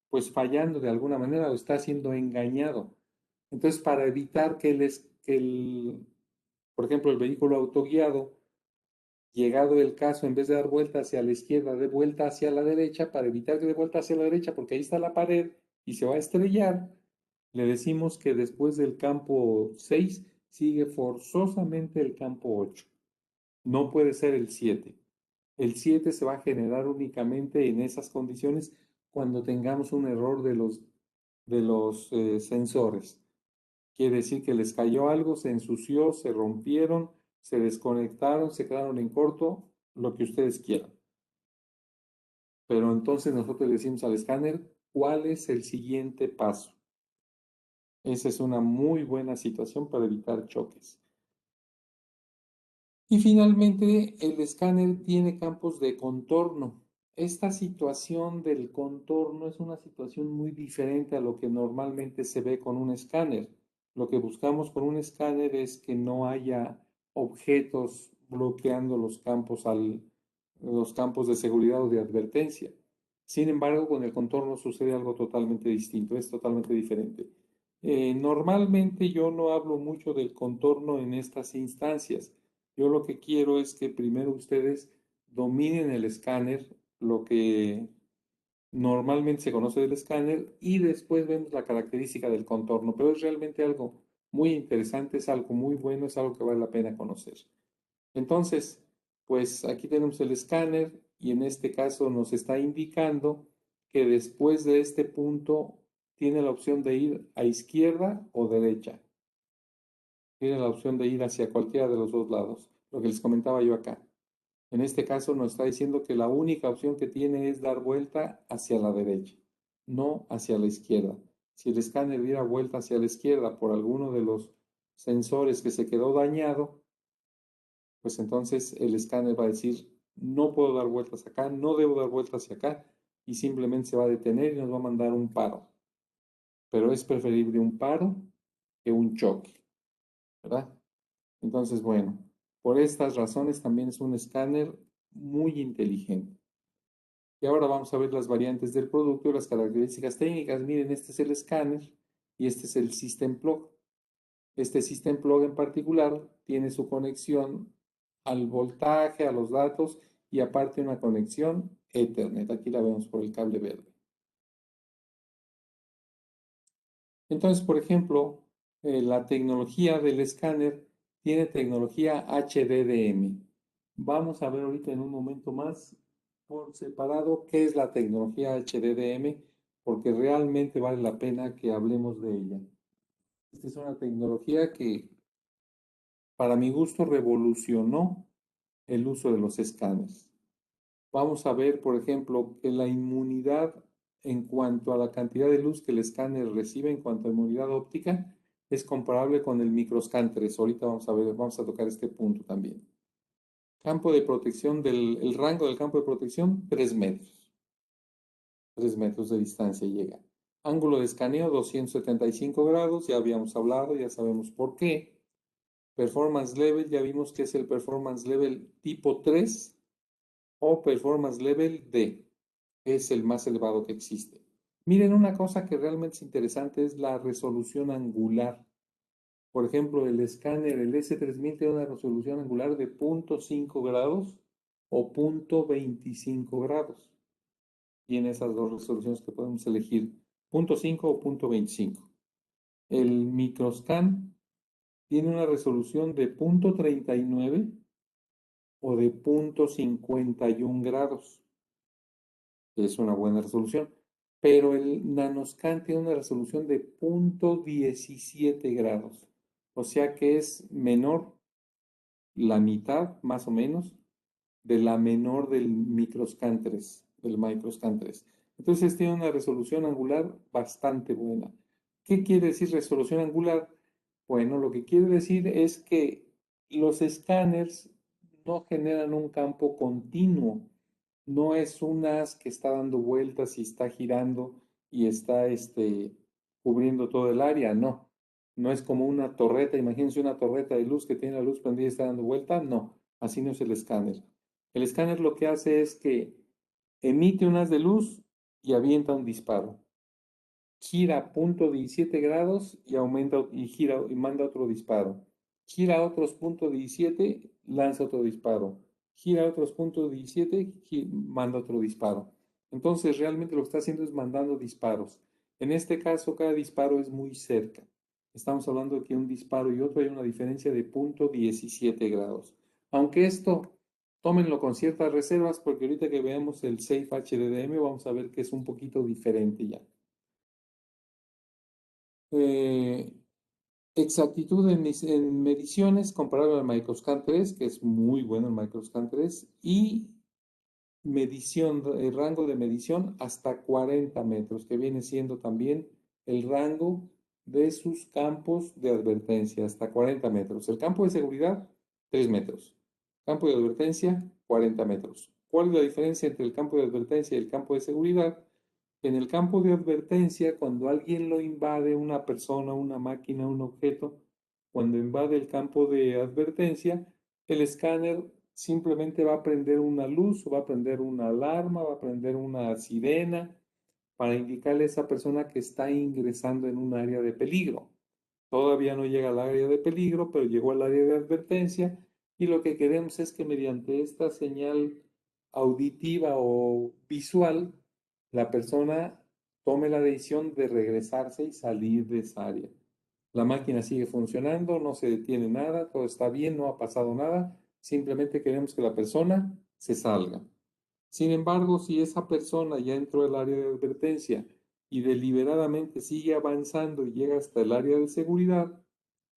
pues fallando de alguna manera o está siendo engañado. Entonces, para evitar por ejemplo, el vehículo autoguiado, llegado el caso, en vez de dar vuelta hacia la izquierda, dé vuelta hacia la derecha, para evitar que dé vuelta hacia la derecha, porque ahí está la pared y se va a estrellar, le decimos que después del campo 6 sigue forzosamente el campo 8. No puede ser el 7. El 7 se va a generar únicamente en esas condiciones cuando tengamos un error de los sensores. Quiere decir que les cayó algo, se ensució, se rompieron, se desconectaron, se quedaron en corto, lo que ustedes quieran. Pero entonces nosotros le decimos al escáner cuál es el siguiente paso. Esa es una muy buena situación para evitar choques. Y finalmente, el escáner tiene campos de contorno. Esta situación del contorno es una situación muy diferente a lo que normalmente se ve con un escáner. Lo que buscamos con un escáner es que no haya objetos bloqueando los campos de seguridad o de advertencia. Sin embargo, con el contorno sucede algo totalmente distinto, es totalmente diferente. Normalmente yo no hablo mucho del contorno en estas instancias. Yo lo que quiero es que primero ustedes dominen el escáner, lo que normalmente se conoce del escáner, y después vemos la característica del contorno. Pero es realmente algo muy interesante, es algo muy bueno, es algo que vale la pena conocer. Entonces, pues aquí tenemos el escáner y en este caso nos está indicando que después de este punto tiene la opción de ir a izquierda o derecha. Tiene la opción de ir hacia cualquiera de los dos lados, lo que les comentaba yo acá. En este caso nos está diciendo que la única opción que tiene es dar vuelta hacia la derecha, no hacia la izquierda. Si el escáner diera vuelta hacia la izquierda por alguno de los sensores que se quedó dañado, pues entonces el escáner va a decir, no puedo dar vueltas acá, no debo dar vueltas hacia acá, y simplemente se va a detener y nos va a mandar un paro. Pero es preferible un paro que un choque, ¿verdad? Entonces, bueno, por estas razones también es un escáner muy inteligente. Y ahora vamos a ver las variantes del producto y las características técnicas. Miren, este es el escáner y este es el System Plug. Este System Plug en particular tiene su conexión al voltaje, a los datos y aparte una conexión Ethernet. Aquí la vemos por el cable verde. Entonces, por ejemplo, la tecnología del escáner tiene tecnología HDDM. Vamos a ver ahorita en un momento más por separado qué es la tecnología HDDM, porque realmente vale la pena que hablemos de ella. Esta es una tecnología que, para mi gusto, revolucionó el uso de los escáneres. Vamos a ver, por ejemplo, que la inmunidad en cuanto a la cantidad de luz que el escáner recibe en cuanto a inmunidad óptica es comparable con el microscan 3. Ahorita vamos a ver, vamos a tocar este punto también. Campo de protección el rango del campo de protección, 3 metros. 3 metros de distancia llega. Ángulo de escaneo, 275 grados, ya habíamos hablado, ya sabemos por qué. Performance level, ya vimos que es el performance level tipo 3 o performance level D. Es el más elevado que existe. Miren, una cosa que realmente es interesante es la resolución angular. Por ejemplo, el escáner, el S3000 tiene una resolución angular de 0.5 grados o 0.25 grados. Tiene esas dos resoluciones que podemos elegir, 0.5 o 0.25. El microscan tiene una resolución de 0.39 o de 0.51 grados. Es una buena resolución. Pero el nanoscan tiene una resolución de 0.17 grados. O sea que es menor, la mitad más o menos, de la menor del microscan 3, del microscan 3. Entonces tiene una resolución angular bastante buena. ¿Qué quiere decir resolución angular? Bueno, lo que quiere decir es que los escáneres no generan un campo continuo. No es un haz que está dando vueltas y está girando y está cubriendo todo el área, no. No es como una torreta, imagínense una torreta de luz que tiene la luz prendida y está dando vuelta. No, así no es el escáner. El escáner lo que hace es que emite un haz de luz y avienta un disparo. Gira .17 grados y aumenta y gira y manda otro disparo. Gira otros .17, lanza otro disparo. Gira otros .17, manda otro disparo. Entonces realmente lo que está haciendo es mandando disparos. En este caso, cada disparo es muy cerca. Estamos hablando de que un disparo y otro hay una diferencia de .17 grados. Aunque esto, tómenlo con ciertas reservas, porque ahorita que veamos el Safe HDDM vamos a ver que es un poquito diferente ya. Eh, exactitud en mediciones comparable al Microscan 3, que es muy bueno el Microscan 3, y medición, el rango de medición hasta 40 metros, que viene siendo también el rango de sus campos de advertencia, hasta 40 metros. El campo de seguridad, 3 metros. Campo de advertencia, 40 metros. ¿Cuál es la diferencia entre el campo de advertencia y el campo de seguridad? En el campo de advertencia, cuando alguien lo invade, una persona, una máquina, un objeto, cuando invade el campo de advertencia, el escáner simplemente va a prender una luz, va a prender una alarma, va a prender una sirena para indicarle a esa persona que está ingresando en un área de peligro. Todavía no llega al área de peligro, pero llegó al área de advertencia y lo que queremos es que mediante esta señal auditiva o visual, la persona tome la decisión de regresarse y salir de esa área. La máquina sigue funcionando, no se detiene nada, todo está bien, no ha pasado nada, simplemente queremos que la persona se salga. Sin embargo, si esa persona ya entró al área de advertencia y deliberadamente sigue avanzando y llega hasta el área de seguridad,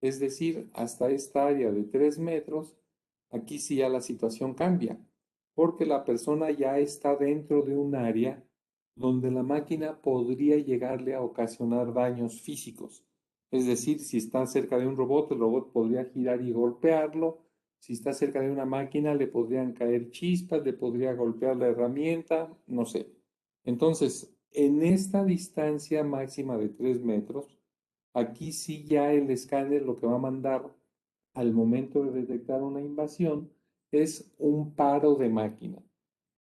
es decir, hasta esta área de 3 metros, aquí sí ya la situación cambia, porque la persona ya está dentro de un área donde la máquina podría llegarle a ocasionar daños físicos. Es decir, si está cerca de un robot, el robot podría girar y golpearlo. Si está cerca de una máquina, le podrían caer chispas, le podría golpear la herramienta, no sé. Entonces, en esta distancia máxima de 3 metros, aquí sí ya el escáner lo que va a mandar al momento de detectar una invasión es un paro de máquina,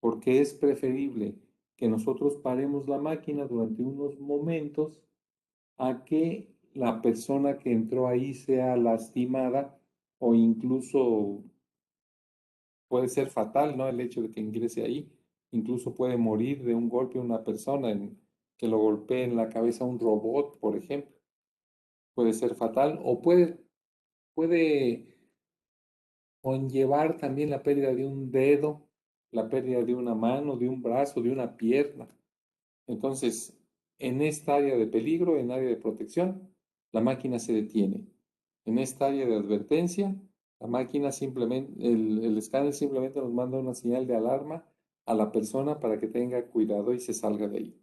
porque es preferible que nosotros paremos la máquina durante unos momentos a que la persona que entró ahí sea lastimada o incluso puede ser fatal, ¿no? El hecho de que ingrese ahí, incluso puede morir de un golpe una persona que lo golpee en la cabeza un robot, por ejemplo. Puede ser fatal o puede conllevar también la pérdida de un dedo, la pérdida de una mano, de un brazo, de una pierna. Entonces, en esta área de peligro, en área de protección, la máquina se detiene. En esta área de advertencia, la máquina simplemente, el escáner simplemente nos manda una señal de alarma a la persona para que tenga cuidado y se salga de ahí.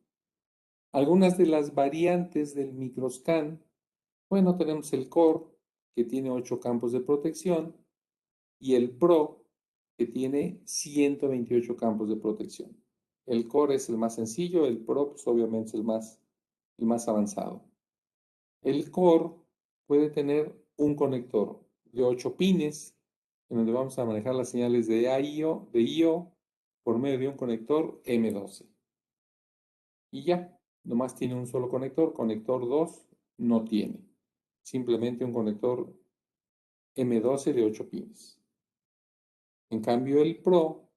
Algunas de las variantes del microscan, bueno, tenemos el Core, que tiene 8 campos de protección, y el Pro, que tiene 128 campos de protección. El Core es el más sencillo, el Pro, pues obviamente es el más avanzado. El Core puede tener un conector de 8 pines, en donde vamos a manejar las señales de I/O por medio de un conector M12. Y ya, nomás tiene un solo conector 2 no tiene. Simplemente un conector M12 de 8 pines. En cambio, el Pro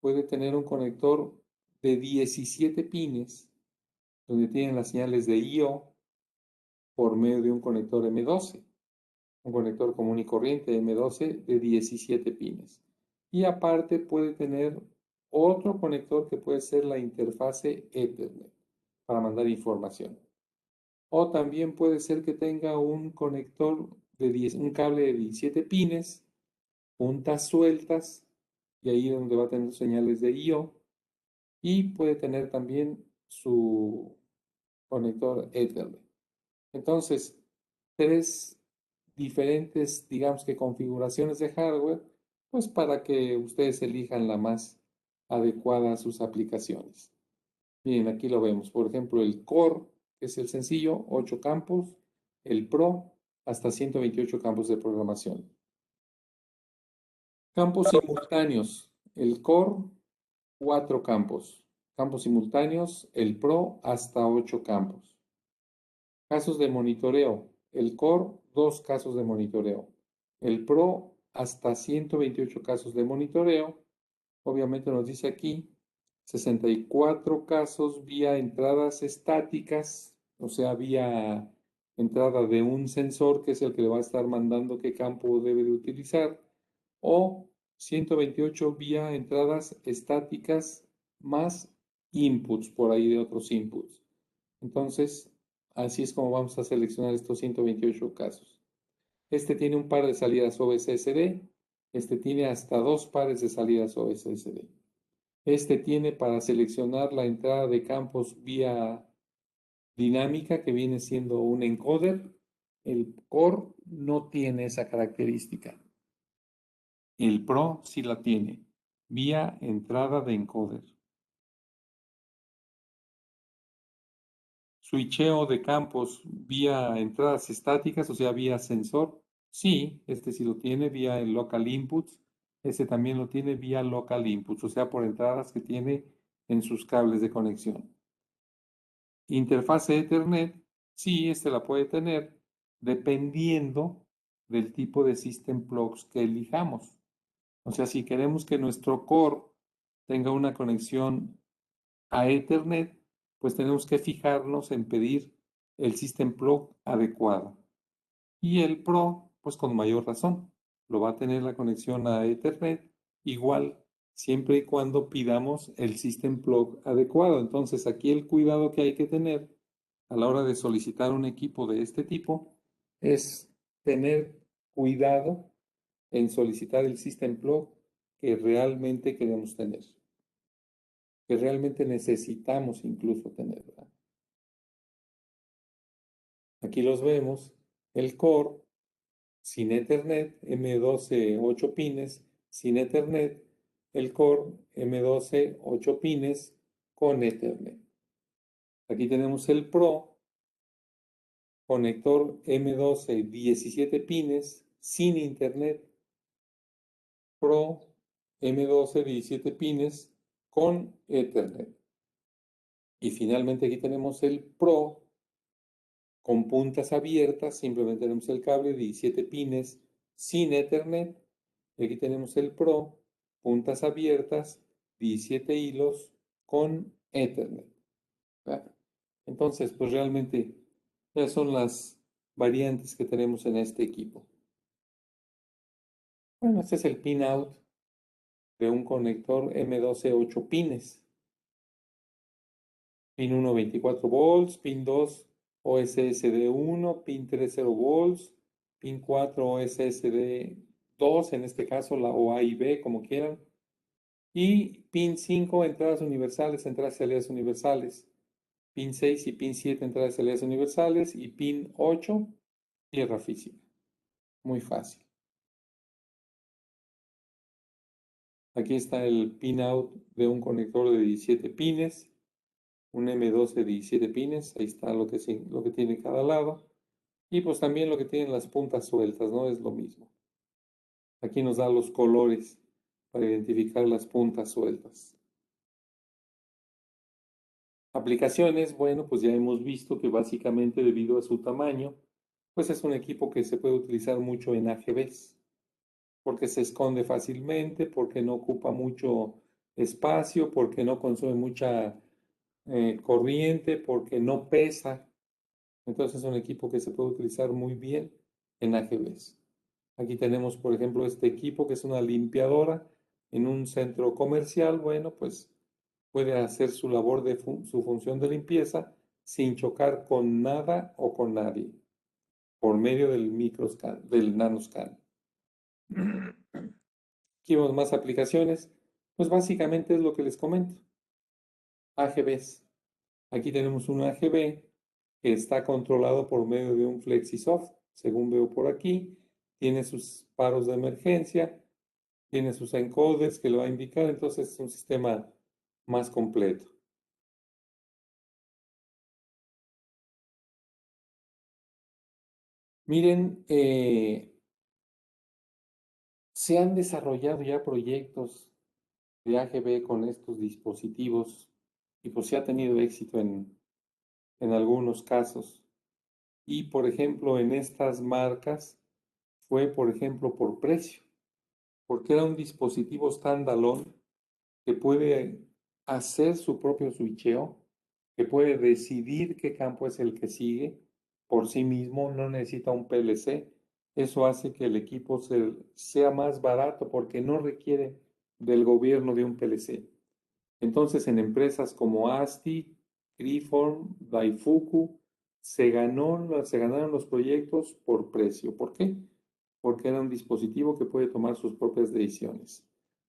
puede tener un conector de 17 pines, donde tienen las señales de I/O por medio de un conector M12, un conector común y corriente M12 de 17 pines. Y aparte puede tener otro conector que puede ser la interfase Ethernet para mandar información. O también puede ser que tenga un conector un cable de 17 pines, puntas sueltas, y ahí es donde va a tener señales de I/O, y puede tener también su conector Ethernet. Entonces, 3 diferentes, digamos que configuraciones de hardware, pues para que ustedes elijan la más adecuada a sus aplicaciones. Miren, aquí lo vemos. Por ejemplo, el Core, que es el sencillo, 8 campos. El Pro hasta 128 campos de programación. Campos simultáneos. El core, 4 campos. Campos simultáneos, el pro, hasta 8 campos. Casos de monitoreo. El core, 2 casos de monitoreo. El pro, hasta 128 casos de monitoreo. Obviamente nos dice aquí 64 casos vía entradas estáticas, o sea, vía entrada de un sensor que es el que le va a estar mandando qué campo debe de utilizar, o 128 vía entradas estáticas más inputs por ahí de otros inputs. Entonces, así es como vamos a seleccionar estos 128 casos. Este tiene un par de salidas OSSD, este tiene hasta 2 pares de salidas OSSD. Este tiene para seleccionar la entrada de campos vía dinámica, que viene siendo un encoder. El core no tiene esa característica. El pro sí la tiene, vía entrada de encoder. Switcheo de campos vía entradas estáticas, o sea, vía sensor. Sí, este sí lo tiene vía el local inputs. Este también lo tiene vía local inputs, o sea, por entradas que tiene en sus cables de conexión. Interfase Ethernet, sí, este la puede tener dependiendo del tipo de System Plugs que elijamos. O sea, si queremos que nuestro core tenga una conexión a Ethernet, pues tenemos que fijarnos en pedir el System Plug adecuado. Y el Pro, pues con mayor razón, lo va a tener la conexión a Ethernet igual, siempre y cuando pidamos el System Plug adecuado. Entonces, aquí el cuidado que hay que tener a la hora de solicitar un equipo de este tipo es tener cuidado en solicitar el System Plug que realmente queremos tener, que realmente necesitamos incluso tener, ¿verdad? Aquí los vemos, el core sin Ethernet, M12 8 pines, sin Ethernet, el core M12 8 pines con Ethernet. Aquí tenemos el Pro, conector M12 17 pines, sin Internet, Pro M12 17 pines con Ethernet. Y finalmente aquí tenemos el Pro con puntas abiertas, simplemente tenemos el cable de 17 pines sin Ethernet. Y aquí tenemos el Pro, puntas abiertas, 17 hilos con Ethernet, ¿verdad? Entonces, pues realmente esas son las variantes que tenemos en este equipo. Bueno, este es el pin out de un conector M12 8 pines. Pin 1 24 volts, pin 2 OSSD 1, pin 3 0 volts, pin 4 OSSD 2, en este caso la OA y B, como quieran. Y pin 5, entradas universales, entradas y salidas universales. Pin 6 y pin 7, entradas y salidas universales. Y pin 8, tierra física. Muy fácil. Aquí está el pin out de un conector de 17 pines. Un M12 de 17 pines. Ahí está lo que tiene cada lado. Y pues también lo que tienen las puntas sueltas, ¿no? Es lo mismo. Aquí nos da los colores para identificar las puntas sueltas. Aplicaciones, bueno, pues ya hemos visto que básicamente debido a su tamaño, pues es un equipo que se puede utilizar mucho en AGVs, porque se esconde fácilmente, porque no ocupa mucho espacio, porque no consume mucha corriente, porque no pesa. Entonces es un equipo que se puede utilizar muy bien en AGVs. Aquí tenemos, por ejemplo, este equipo que es una limpiadora en un centro comercial. Bueno, pues puede hacer su labor de su función de limpieza sin chocar con nada o con nadie por medio del microscan, del nanoscan. Aquí vemos más aplicaciones. Pues básicamente es lo que les comento. AGVs. Aquí tenemos un AGV que está controlado por medio de un FlexiSoft, según veo por aquí. Tiene sus paros de emergencia, tiene sus encoders que lo va a indicar, entonces es un sistema más completo. Miren, se han desarrollado ya proyectos de AGV con estos dispositivos y pues se ha tenido éxito en algunos casos. Y por ejemplo, en estas marcas fue, por ejemplo, por precio, porque era un dispositivo standalone que puede hacer su propio switcheo, que puede decidir qué campo es el que sigue por sí mismo, no necesita un PLC. Eso hace que el equipo sea más barato porque no requiere del gobierno de un PLC. Entonces, en empresas como ASTI, Freeform, Daifuku, se ganaron los proyectos por precio. ¿Por qué? Porque era un dispositivo que puede tomar sus propias decisiones.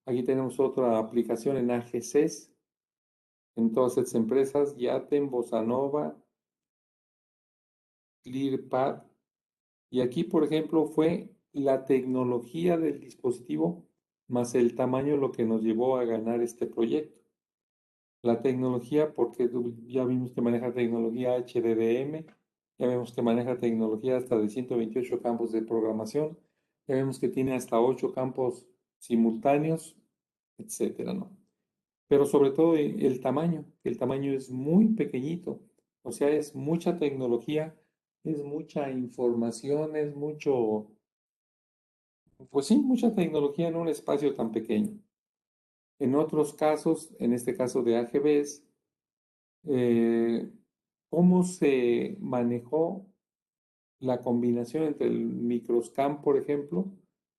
Aquí tenemos otra aplicación en AGCs, en todas estas empresas, Yaten, Bossanova, ClearPad. Y aquí, por ejemplo, fue la tecnología del dispositivo más el tamaño lo que nos llevó a ganar este proyecto. La tecnología, porque ya vimos que maneja tecnología HDDM, ya vemos que maneja tecnología hasta de 128 campos de programación, ya vemos que tiene hasta 8 campos simultáneos, etcétera, ¿no? Pero sobre todo el tamaño es muy pequeñito, o sea, es mucha tecnología, es mucha información, es mucho, pues sí, mucha tecnología en un espacio tan pequeño. En otros casos, en este caso de AGVs, eh, cómo se manejó la combinación entre el microscam, por ejemplo,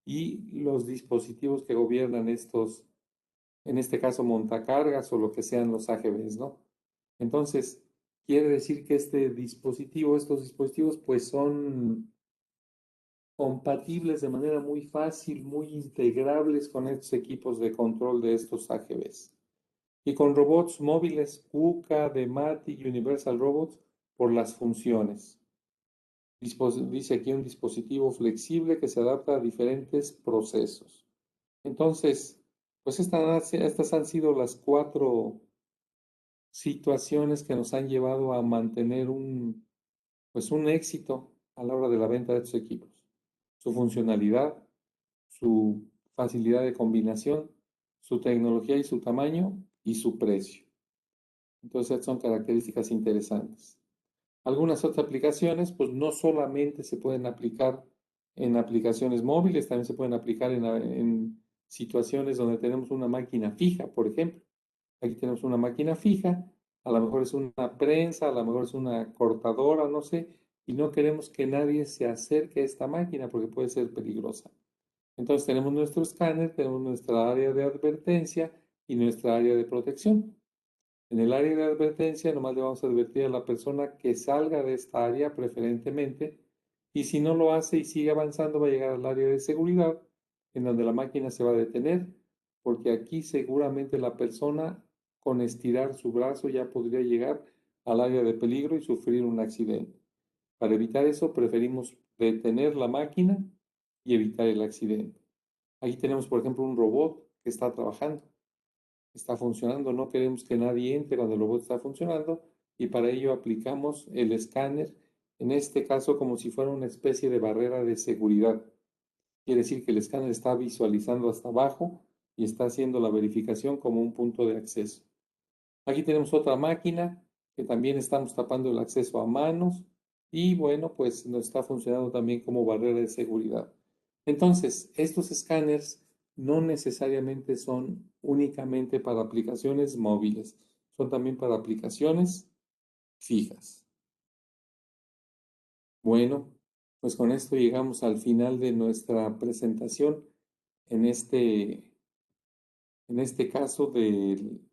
y los dispositivos que gobiernan estos, en este caso montacargas o lo que sean los AGVs, ¿no? Entonces, quiere decir que estos dispositivos, pues son compatibles de manera muy fácil, muy integrables con estos equipos de control de estos AGVs. Y con robots móviles KUKA, Demati y Universal Robots por las funciones. Dice aquí un dispositivo flexible que se adapta a diferentes procesos. Entonces, pues estas han sido las 4 situaciones que nos han llevado a mantener pues un éxito a la hora de la venta de estos equipos. Su funcionalidad, su facilidad de combinación, su tecnología y su tamaño y su precio. Entonces son características interesantes. Algunas otras aplicaciones, pues no solamente se pueden aplicar en aplicaciones móviles, también se pueden aplicar en situaciones donde tenemos una máquina fija, por ejemplo. Aquí tenemos una máquina fija, a lo mejor es una prensa, a lo mejor es una cortadora, no sé, y no queremos que nadie se acerque a esta máquina porque puede ser peligrosa. Entonces tenemos nuestro escáner, tenemos nuestra área de advertencia y nuestra área de protección. En el área de advertencia, nomás le vamos a advertir a la persona que salga de esta área preferentemente, y si no lo hace y sigue avanzando, va a llegar al área de seguridad, en donde la máquina se va a detener, porque aquí seguramente la persona con estirar su brazo ya podría llegar al área de peligro y sufrir un accidente. Para evitar eso, preferimos detener la máquina y evitar el accidente. Aquí tenemos, por ejemplo, un robot que está trabajando, está funcionando, no queremos que nadie entre cuando el robot está funcionando y para ello aplicamos el escáner, en este caso como si fuera una especie de barrera de seguridad. Quiere decir que el escáner está visualizando hasta abajo y está haciendo la verificación como un punto de acceso. Aquí tenemos otra máquina que también estamos tapando el acceso a manos y bueno, pues nos está funcionando también como barrera de seguridad. Entonces, estos escáneres no necesariamente son únicamente para aplicaciones móviles, son también para aplicaciones fijas. Bueno, pues con esto llegamos al final de nuestra presentación en este caso del